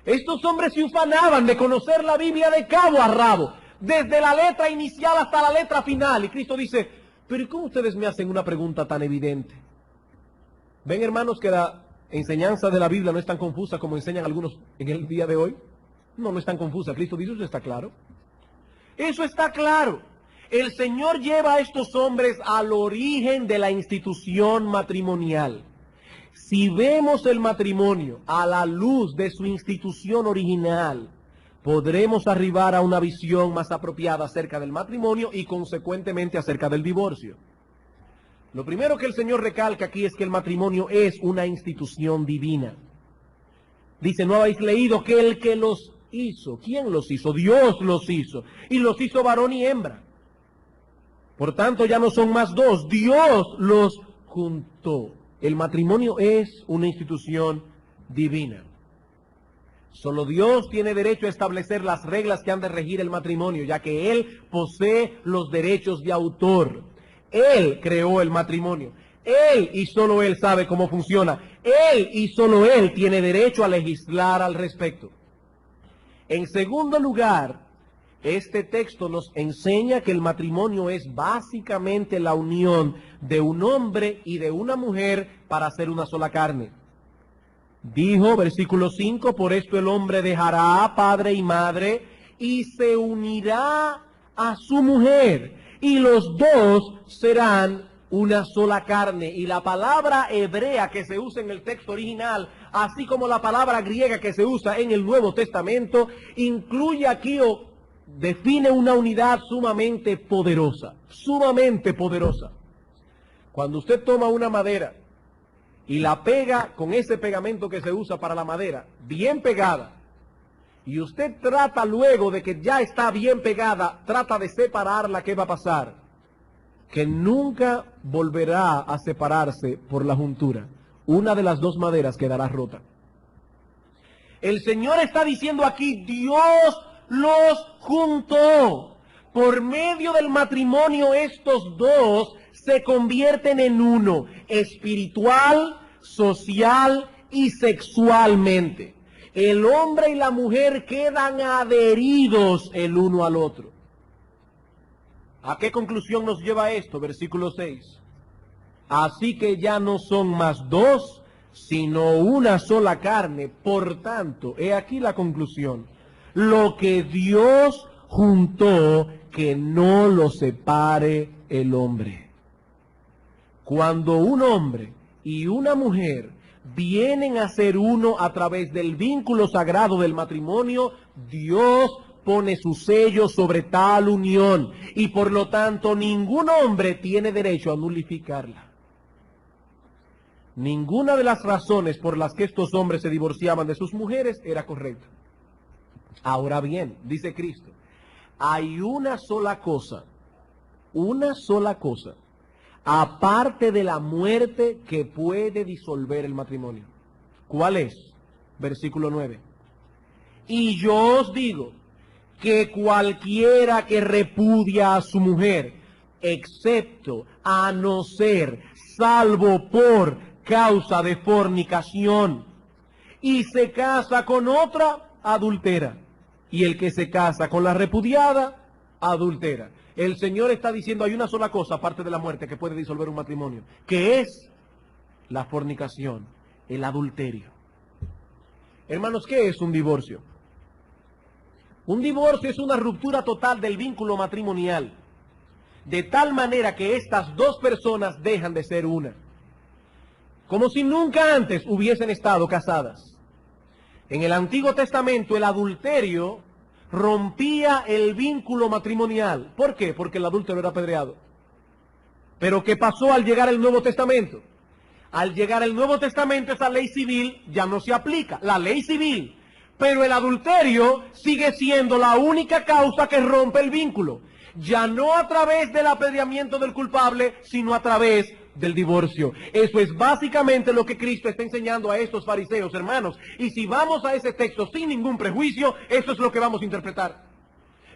Estos hombres se ufanaban de conocer la Biblia de cabo a rabo, desde la letra inicial hasta la letra final. Y Cristo dice, pero ¿y cómo ustedes me hacen una pregunta tan evidente? ¿Ven, hermanos, que la enseñanza de la Biblia no es tan confusa como enseñan algunos en el día de hoy? No, no es tan confusa. Cristo dice, eso está claro. Eso está claro. El Señor lleva a estos hombres al origen de la institución matrimonial. Si vemos el matrimonio a la luz de su institución original, podremos arribar a una visión más apropiada acerca del matrimonio y consecuentemente acerca del divorcio. Lo primero que el Señor recalca aquí es que el matrimonio es una institución divina. Dice, ¿no habéis leído que el que los hizo? ¿Quién los hizo? Dios los hizo. Y los hizo varón y hembra. Por tanto, ya no son más dos. Dios los juntó. El matrimonio es una institución divina. Solo Dios tiene derecho a establecer las reglas que han de regir el matrimonio, ya que Él posee los derechos de autor. Él creó el matrimonio. Él y solo Él sabe cómo funciona. Él y solo Él tiene derecho a legislar al respecto. En segundo lugar, este texto nos enseña que el matrimonio es básicamente la unión de un hombre y de una mujer para hacer una sola carne. Dijo, versículo 5, por esto el hombre dejará a padre y madre y se unirá a su mujer, y los dos serán una sola carne. Y la palabra hebrea que se usa en el texto original, así como la palabra griega que se usa en el Nuevo Testamento, incluye aquí o define una unidad sumamente poderosa, sumamente poderosa. Cuando usted toma una madera y la pega con ese pegamento que se usa para la madera, bien pegada, y usted trata luego de que ya está bien pegada, trata de separarla, ¿qué va a pasar? Que nunca volverá a separarse por la juntura. Una de las dos maderas quedará rota. El Señor está diciendo aquí, Dios los juntó. Por medio del matrimonio estos dos se convierten en uno, espiritual, social y sexualmente. El hombre y la mujer quedan adheridos el uno al otro. ¿A qué conclusión nos lleva esto? Versículo 6. Así que ya no son más dos, sino una sola carne. Por tanto, he aquí la conclusión. Lo que Dios juntó, que no lo separe el hombre. Cuando un hombre y una mujer vienen a ser uno a través del vínculo sagrado del matrimonio, Dios pone su sello sobre tal unión y por lo tanto ningún hombre tiene derecho a nulificarla. Ninguna de las razones por las que estos hombres se divorciaban de sus mujeres era correcta. Ahora bien, dice Cristo, hay una sola cosa, aparte de la muerte, que puede disolver el matrimonio. ¿Cuál es? Versículo 9. Y yo os digo que cualquiera que repudia a su mujer, excepto a no ser salvo por causa de fornicación, y se casa con otra, adultera. Y el que se casa con la repudiada, adultera. El Señor está diciendo, hay una sola cosa, aparte de la muerte, que puede disolver un matrimonio, que es la fornicación, el adulterio. Hermanos, ¿qué es un divorcio? Un divorcio es una ruptura total del vínculo matrimonial, de tal manera que estas dos personas dejan de ser una, como si nunca antes hubiesen estado casadas. En el Antiguo Testamento el adulterio rompía el vínculo matrimonial. ¿Por qué? Porque el adúltero era apedreado. Pero ¿qué pasó al llegar el Nuevo Testamento? Al llegar el Nuevo Testamento esa ley civil ya no se aplica, la ley civil. Pero el adulterio sigue siendo la única causa que rompe el vínculo. Ya no a través del apedreamiento del culpable, sino a través del divorcio. Eso es básicamente lo que Cristo está enseñando a estos fariseos, hermanos. Y si vamos a ese texto sin ningún prejuicio, eso es lo que vamos a interpretar.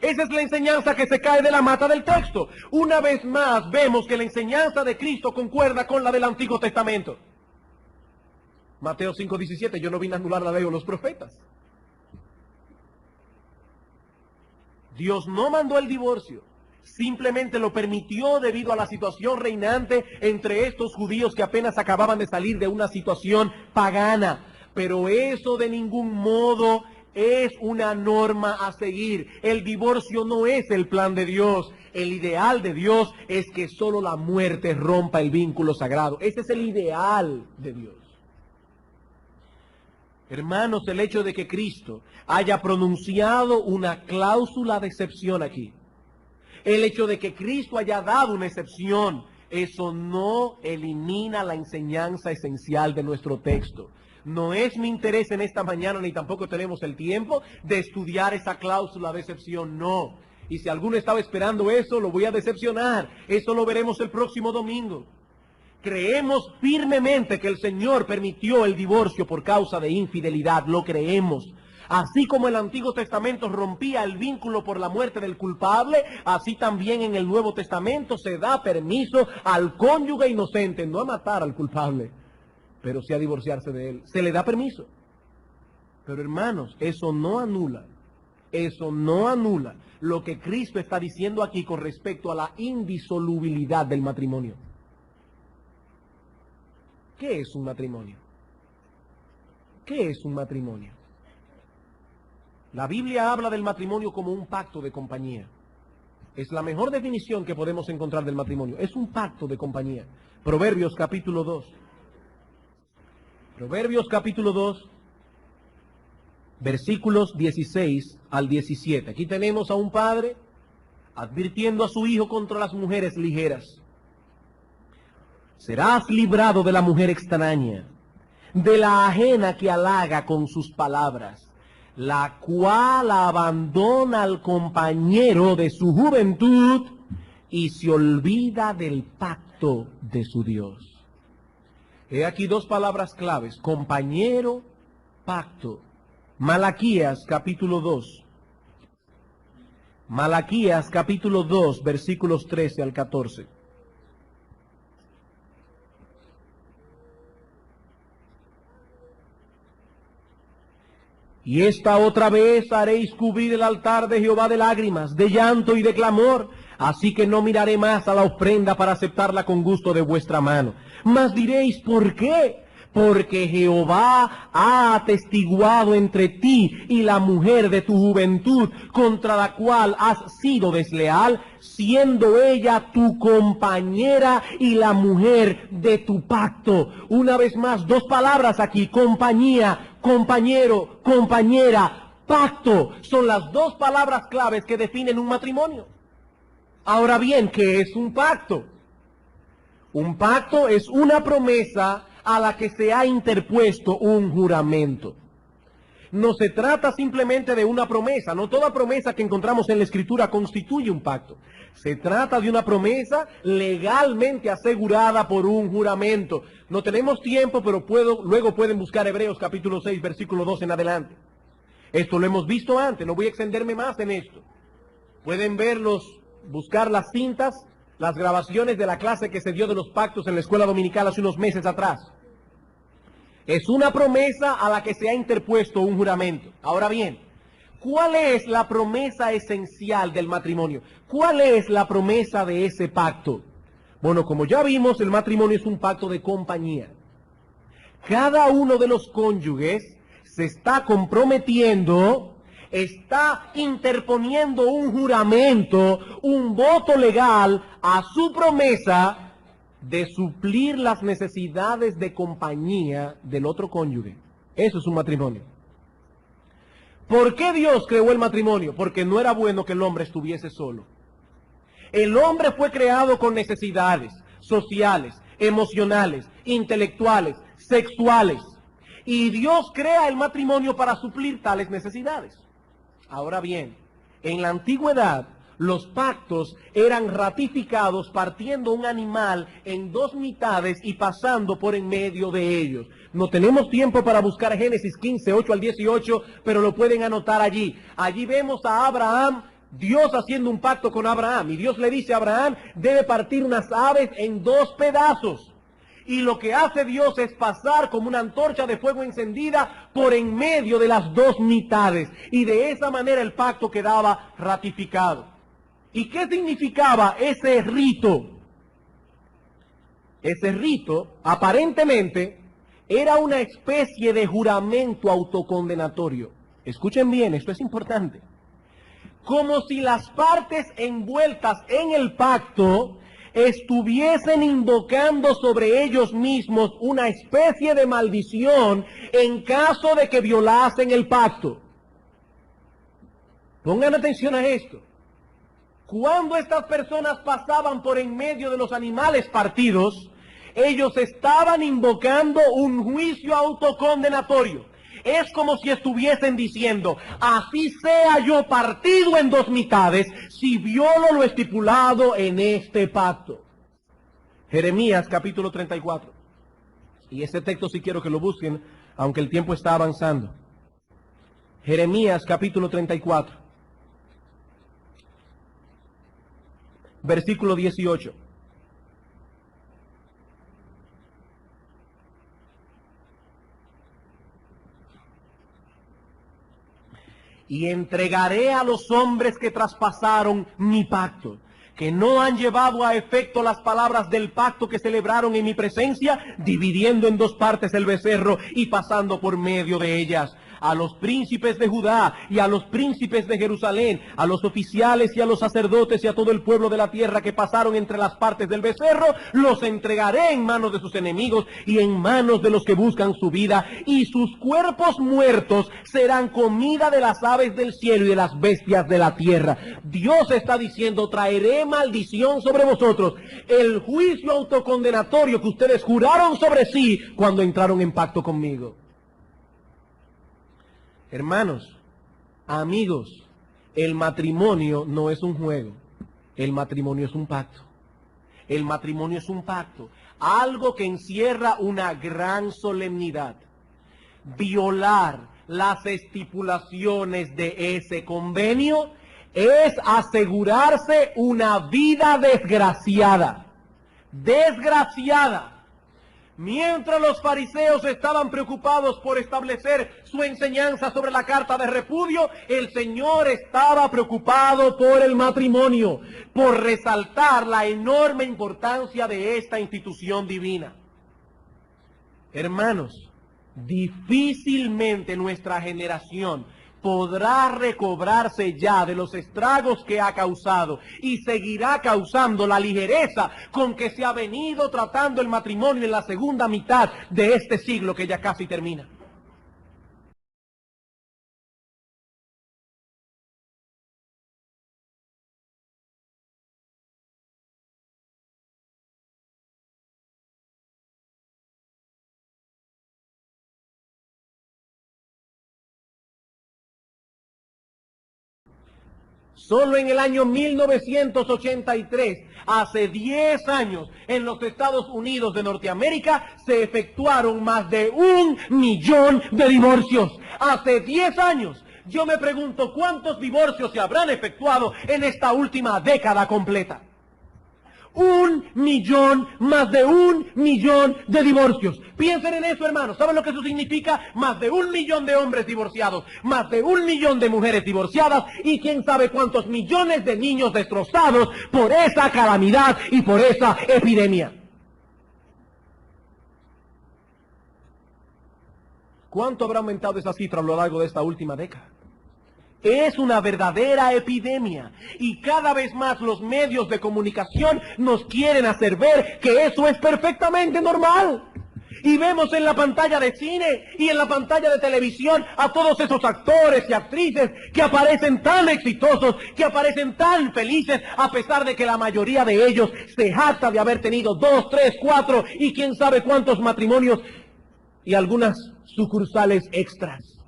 Esa es la enseñanza que se cae de la mata del texto. Una vez más vemos que la enseñanza de Cristo concuerda con la del Antiguo Testamento. Mateo 5:17, yo no vine a anular la ley o los profetas. Dios no mandó el divorcio, simplemente lo permitió debido a la situación reinante entre estos judíos que apenas acababan de salir de una situación pagana. Pero eso de ningún modo es una norma a seguir. El divorcio no es el plan de Dios. El ideal de Dios es que solo la muerte rompa el vínculo sagrado. Ese es el ideal de Dios. Hermanos, el hecho de que Cristo haya pronunciado una cláusula de excepción aquí, el hecho de que Cristo haya dado una excepción, eso no elimina la enseñanza esencial de nuestro texto. No es mi interés en esta mañana, ni tampoco tenemos el tiempo de estudiar esa cláusula de excepción, no. Y si alguno estaba esperando eso, lo voy a decepcionar. Eso lo veremos el próximo domingo. Creemos firmemente que el Señor permitió el divorcio por causa de infidelidad, lo creemos. Así como el Antiguo Testamento rompía el vínculo por la muerte del culpable, así también en el Nuevo Testamento se da permiso al cónyuge inocente, no a matar al culpable, pero sí a divorciarse de él. Se le da permiso. Pero hermanos, eso no anula lo que Cristo está diciendo aquí con respecto a la indisolubilidad del matrimonio. ¿Qué es un matrimonio? ¿Qué es un matrimonio? La Biblia habla del matrimonio como un pacto de compañía. Es la mejor definición que podemos encontrar del matrimonio. Es un pacto de compañía. Proverbios capítulo 2. Proverbios capítulo 2, versículos 16 al 17. Aquí tenemos a un padre advirtiendo a su hijo contra las mujeres ligeras. Serás librado de la mujer extraña, de la ajena que halaga con sus palabras, la cual abandona al compañero de su juventud y se olvida del pacto de su Dios. He aquí dos palabras claves: compañero, pacto. Malaquías capítulo 2. Malaquías capítulo 2, versículos 13 al 14. Y esta otra vez haréis cubrir el altar de Jehová de lágrimas, de llanto y de clamor, así que no miraré más a la ofrenda para aceptarla con gusto de vuestra mano. Mas diréis, ¿por qué? Porque Jehová ha atestiguado entre ti y la mujer de tu juventud, contra la cual has sido desleal, siendo ella tu compañera y la mujer de tu pacto. Una vez más, dos palabras aquí: compañía, compañero, compañera, pacto. Son las dos palabras claves que definen un matrimonio. Ahora bien, ¿qué es un pacto? Un pacto es una promesa a la que se ha interpuesto un juramento. No se trata simplemente de una promesa. No toda promesa que encontramos en la Escritura constituye un pacto. Se trata de una promesa legalmente asegurada por un juramento. No tenemos tiempo, pero luego pueden buscar Hebreos capítulo 6, versículo 2 en adelante. Esto lo hemos visto antes, no voy a extenderme más en esto. Pueden buscar las cintas, las grabaciones de la clase que se dio de los pactos en la escuela dominical hace unos meses atrás. Es una promesa a la que se ha interpuesto un juramento. Ahora bien, ¿cuál es la promesa esencial del matrimonio? ¿Cuál es la promesa de ese pacto? Bueno, como ya vimos, el matrimonio es un pacto de compañía. Cada uno de los cónyuges se está comprometiendo, está interponiendo un juramento, un voto legal a su promesa de suplir las necesidades de compañía del otro cónyuge. Eso es un matrimonio. ¿Por qué Dios creó el matrimonio? Porque no era bueno que el hombre estuviese solo. El hombre fue creado con necesidades sociales, emocionales, intelectuales, sexuales. Y Dios crea el matrimonio para suplir tales necesidades. Ahora bien, en la antigüedad, los pactos eran ratificados partiendo un animal en dos mitades y pasando por en medio de ellos. No tenemos tiempo para buscar Génesis 15, 8 al 18, pero lo pueden anotar allí. Allí vemos a Abraham, Dios haciendo un pacto con Abraham. Y Dios le dice a Abraham, debe partir unas aves en dos pedazos. Y lo que hace Dios es pasar como una antorcha de fuego encendida por en medio de las dos mitades. Y de esa manera el pacto quedaba ratificado. ¿Y qué significaba ese rito? Ese rito, aparentemente, era una especie de juramento autocondenatorio. Escuchen bien, esto es importante. Como si las partes envueltas en el pacto estuviesen invocando sobre ellos mismos una especie de maldición en caso de que violasen el pacto. Pongan atención a esto. Cuando estas personas pasaban por en medio de los animales partidos, ellos estaban invocando un juicio autocondenatorio. Es como si estuviesen diciendo, así sea yo partido en dos mitades, si violo lo estipulado en este pacto. Jeremías capítulo 34. Y ese texto sí quiero que lo busquen, aunque el tiempo está avanzando. Jeremías capítulo 34. Versículo 18. Y entregaré a los hombres que traspasaron mi pacto, que no han llevado a efecto las palabras del pacto que celebraron en mi presencia, dividiendo en dos partes el becerro y pasando por medio de ellas. A los príncipes de Judá y a los príncipes de Jerusalén, a los oficiales y a los sacerdotes y a todo el pueblo de la tierra que pasaron entre las partes del becerro, los entregaré en manos de sus enemigos y en manos de los que buscan su vida, y sus cuerpos muertos serán comida de las aves del cielo y de las bestias de la tierra. Dios está diciendo, traeré maldición sobre vosotros, el juicio autocondenatorio que ustedes juraron sobre sí cuando entraron en pacto conmigo. Hermanos, amigos, el matrimonio no es un juego, el matrimonio es un pacto. El matrimonio es un pacto, algo que encierra una gran solemnidad. Violar las estipulaciones de ese convenio es asegurarse una vida desgraciada. Desgraciada. Mientras los fariseos estaban preocupados por establecer su enseñanza sobre la carta de repudio, el Señor estaba preocupado por el matrimonio, por resaltar la enorme importancia de esta institución divina. Hermanos, difícilmente nuestra generación podrá recobrarse ya de los estragos que ha causado y seguirá causando la ligereza con que se ha venido tratando el matrimonio en la segunda mitad de este siglo que ya casi termina. Solo en el año 1983, hace 10 años, en los Estados Unidos de Norteamérica, se efectuaron más de 1 millón de divorcios. Hace 10 años. Yo me pregunto, ¿cuántos divorcios se habrán efectuado en esta última década completa? 1 millón, más de 1 millón de divorcios. Piensen en eso, hermanos. ¿Saben lo que eso significa? Más de 1 millón de hombres divorciados, más de 1 millón de mujeres divorciadas y quién sabe cuántos millones de niños destrozados por esa calamidad y por esa epidemia. ¿Cuánto habrá aumentado esa cifra a lo largo de esta última década? Es una verdadera epidemia y cada vez más los medios de comunicación nos quieren hacer ver que eso es perfectamente normal. Y vemos en la pantalla de cine y en la pantalla de televisión a todos esos actores y actrices que aparecen tan exitosos, que aparecen tan felices, a pesar de que la mayoría de ellos se jacta de haber tenido 2, 3, 4 y quién sabe cuántos matrimonios y algunas sucursales extras.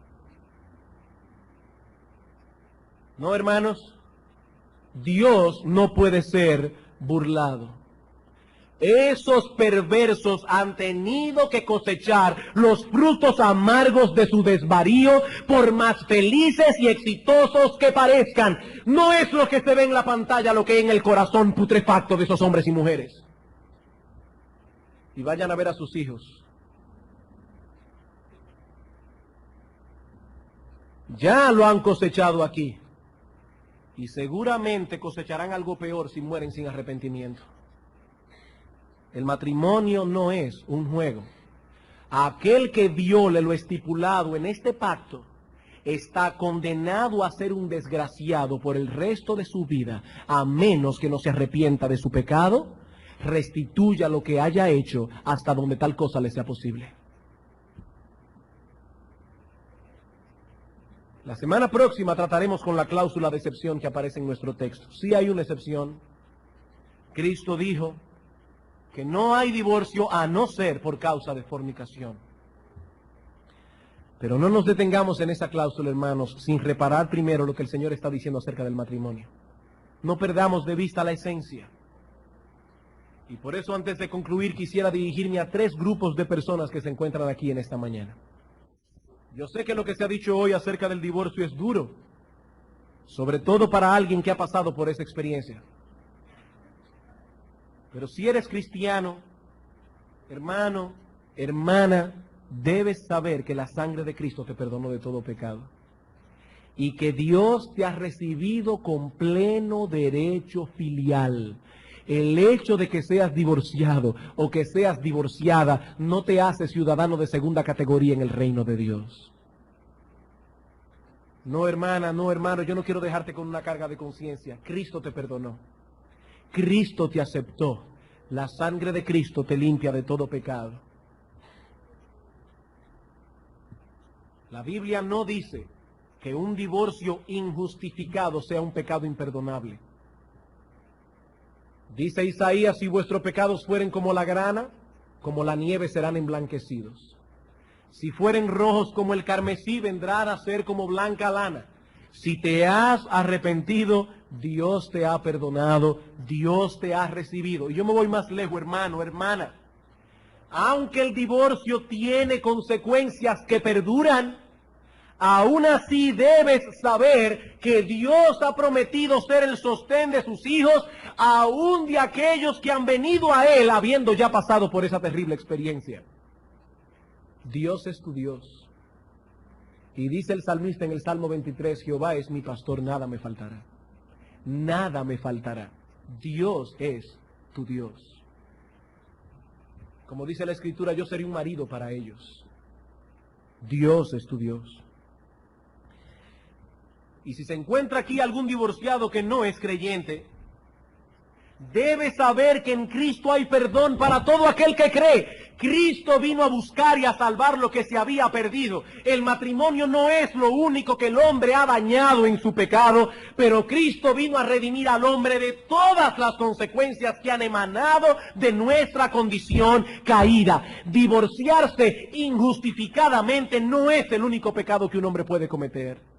No, hermanos, Dios no puede ser burlado. Esos perversos han tenido que cosechar los frutos amargos de su desvarío, por más felices y exitosos que parezcan. No es lo que se ve en la pantalla, lo que hay en el corazón putrefacto de esos hombres y mujeres. y vayan a ver a sus hijos. Ya lo han cosechado aquí y seguramente cosecharán algo peor si mueren sin arrepentimiento. El matrimonio no es un juego. Aquel que viole lo estipulado en este pacto está condenado a ser un desgraciado por el resto de su vida, a menos que no se arrepienta de su pecado, restituya lo que haya hecho hasta donde tal cosa le sea posible. La semana próxima trataremos con la cláusula de excepción que aparece en nuestro texto. Sí hay una excepción. Cristo dijo que no hay divorcio a no ser por causa de fornicación. Pero no nos detengamos en esa cláusula, hermanos, sin reparar primero lo que el Señor está diciendo acerca del matrimonio. No perdamos de vista la esencia. Y por eso, antes de concluir, quisiera dirigirme a 3 grupos de personas que se encuentran aquí en esta mañana. Yo sé que lo que se ha dicho hoy acerca del divorcio es duro, sobre todo para alguien que ha pasado por esa experiencia. Pero si eres cristiano, hermano, hermana, debes saber que la sangre de Cristo te perdonó de todo pecado y que Dios te ha recibido con pleno derecho filial. El hecho de que seas divorciado o que seas divorciada no te hace ciudadano de segunda categoría en el reino de Dios. No, hermana, no, hermano, yo no quiero dejarte con una carga de conciencia. Cristo te perdonó. Cristo te aceptó. La sangre de Cristo te limpia de todo pecado. La Biblia no dice que un divorcio injustificado sea un pecado imperdonable. Dice Isaías, si vuestros pecados fueren como la grana, como la nieve serán emblanquecidos. Si fueren rojos como el carmesí, vendrán a ser como blanca lana. Si te has arrepentido, Dios te ha perdonado, Dios te ha recibido. Y yo me voy más lejos, hermano, hermana. Aunque el divorcio tiene consecuencias que perduran, aún así debes saber que Dios ha prometido ser el sostén de sus hijos, aún de aquellos que han venido a Él habiendo ya pasado por esa terrible experiencia. Dios es tu Dios. Y dice el salmista en el Salmo 23, Jehová es mi pastor, nada me faltará. Nada me faltará. Dios es tu Dios. Como dice la Escritura, yo seré un marido para ellos. Dios es tu Dios. Y si se encuentra aquí algún divorciado que no es creyente, debe saber que en Cristo hay perdón para todo aquel que cree. Cristo vino a buscar y a salvar lo que se había perdido. El matrimonio no es lo único que el hombre ha dañado en su pecado, pero Cristo vino a redimir al hombre de todas las consecuencias que han emanado de nuestra condición caída. Divorciarse injustificadamente no es el único pecado que un hombre puede cometer.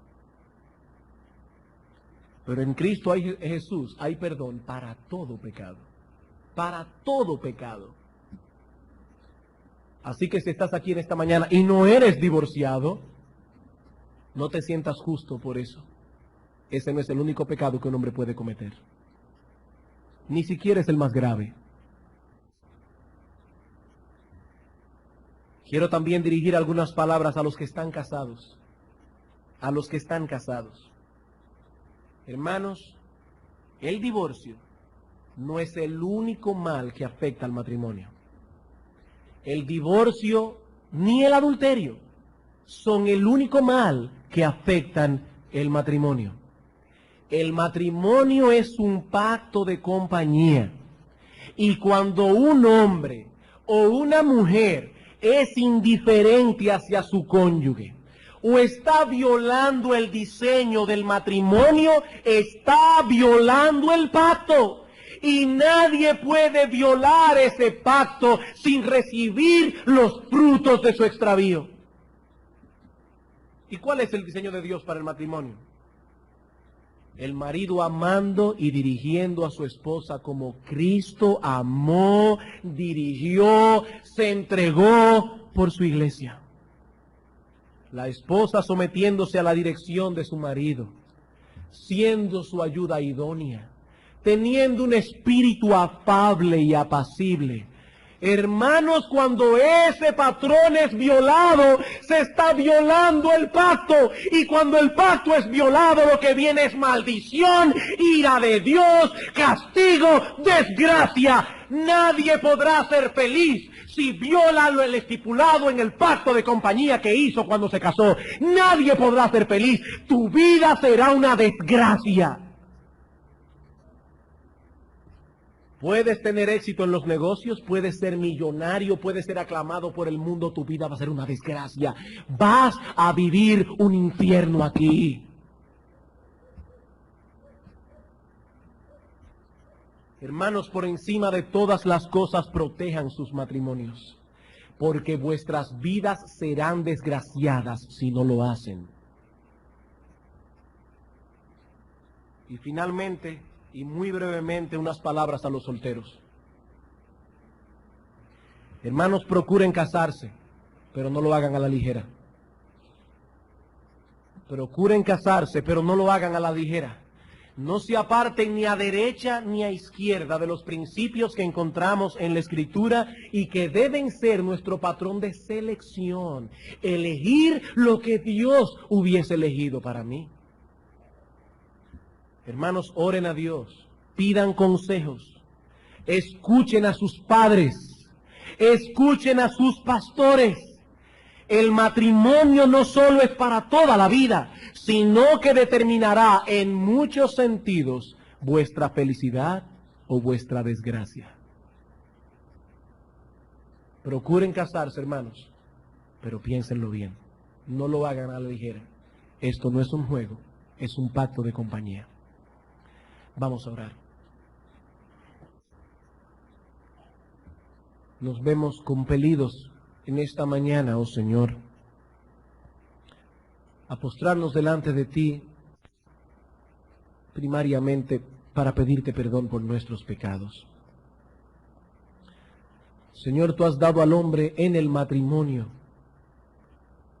Pero en Cristo Jesús hay perdón para todo pecado. Para todo pecado. Así que si estás aquí en esta mañana y no eres divorciado, no te sientas justo por eso. Ese no es el único pecado que un hombre puede cometer. Ni siquiera es el más grave. Quiero también dirigir algunas palabras a los que están casados. A los que están casados. Hermanos, el divorcio no es el único mal que afecta al matrimonio. El divorcio ni el adulterio son el único mal que afectan el matrimonio. El matrimonio es un pacto de compañía. Y cuando un hombre o una mujer es indiferente hacia su cónyuge, o está violando el diseño del matrimonio, está violando el pacto. Y nadie puede violar ese pacto sin recibir los frutos de su extravío. ¿Y cuál es el diseño de Dios para el matrimonio? El marido amando y dirigiendo a su esposa como Cristo amó, dirigió, se entregó por su iglesia. La esposa sometiéndose a la dirección de su marido, siendo su ayuda idónea, teniendo un espíritu afable y apacible, Hermanos, cuando ese patrón es violado, se está violando el pacto. Y cuando el pacto es violado, lo que viene es maldición, ira de Dios, castigo, desgracia. Nadie podrá ser feliz si viola lo estipulado en el pacto de compañía que hizo cuando se casó. Nadie podrá ser feliz. Tu vida será una desgracia. Puedes tener éxito en los negocios, puedes ser millonario, puedes ser aclamado por el mundo, tu vida va a ser una desgracia. Vas a vivir un infierno aquí. Hermanos, por encima de todas las cosas, protejan sus matrimonios, porque vuestras vidas serán desgraciadas si no lo hacen. Y finalmente, y muy brevemente, unas palabras a los solteros. Hermanos, procuren casarse, pero no lo hagan a la ligera. Procuren casarse, pero no lo hagan a la ligera. No se aparten ni a derecha ni a izquierda de los principios que encontramos en la Escritura y que deben ser nuestro patrón de selección. Elegir lo que Dios hubiese elegido para mí. Hermanos, oren a Dios, pidan consejos, escuchen a sus padres, escuchen a sus pastores. El matrimonio no solo es para toda la vida, sino que determinará en muchos sentidos vuestra felicidad o vuestra desgracia. Procuren casarse, hermanos, pero piénsenlo bien. No lo hagan a la ligera. Esto no es un juego, es un pacto de compañía. Vamos a orar. Nos vemos compelidos en esta mañana, oh Señor, a postrarnos delante de ti, primariamente para pedirte perdón por nuestros pecados. Señor, tú has dado al hombre en el matrimonio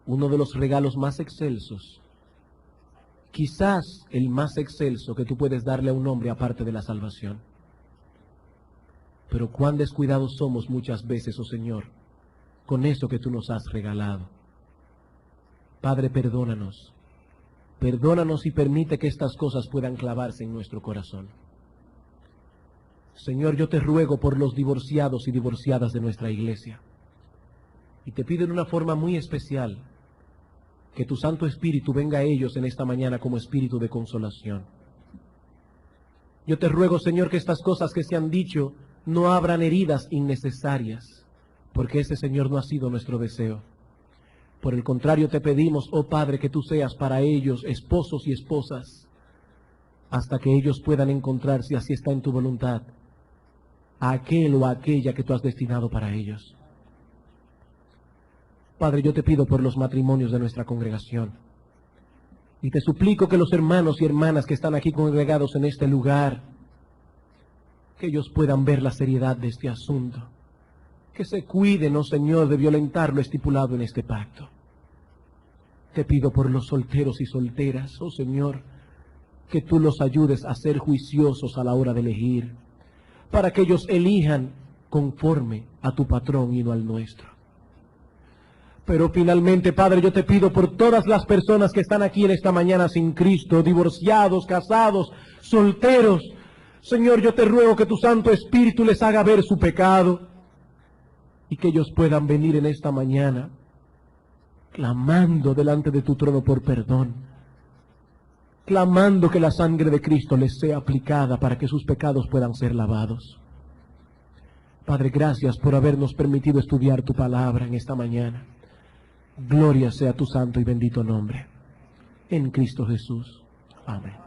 uno de los regalos más excelsos, quizás el más excelso que tú puedes darle a un hombre aparte de la salvación. Pero cuán descuidados somos muchas veces, oh Señor, con eso que tú nos has regalado. Padre, perdónanos. Perdónanos y permite que estas cosas puedan clavarse en nuestro corazón. Señor, yo te ruego por los divorciados y divorciadas de nuestra iglesia. Y te pido en una forma muy especial que tu Santo Espíritu venga a ellos en esta mañana como espíritu de consolación. Yo te ruego, Señor, que estas cosas que se han dicho no abran heridas innecesarias, porque ese, Señor, no ha sido nuestro deseo. Por el contrario, te pedimos, oh Padre, que tú seas para ellos esposos y esposas, hasta que ellos puedan encontrar, si así está en tu voluntad, a aquel o a aquella que tú has destinado para ellos. Padre, yo te pido por los matrimonios de nuestra congregación, y te suplico que los hermanos y hermanas que están aquí congregados en este lugar, que ellos puedan ver la seriedad de este asunto, que se cuiden, oh Señor, de violentar lo estipulado en este pacto. Te pido por los solteros y solteras, oh Señor, que tú los ayudes a ser juiciosos a la hora de elegir, para que ellos elijan conforme a tu patrón y no al nuestro. Pero finalmente, Padre, yo te pido por todas las personas que están aquí en esta mañana sin Cristo, divorciados, casados, solteros. Señor, yo te ruego que tu Santo Espíritu les haga ver su pecado y que ellos puedan venir en esta mañana clamando delante de tu trono por perdón, clamando que la sangre de Cristo les sea aplicada para que sus pecados puedan ser lavados. Padre, gracias por habernos permitido estudiar tu palabra en esta mañana. Gloria sea tu santo y bendito nombre. En Cristo Jesús. Amén.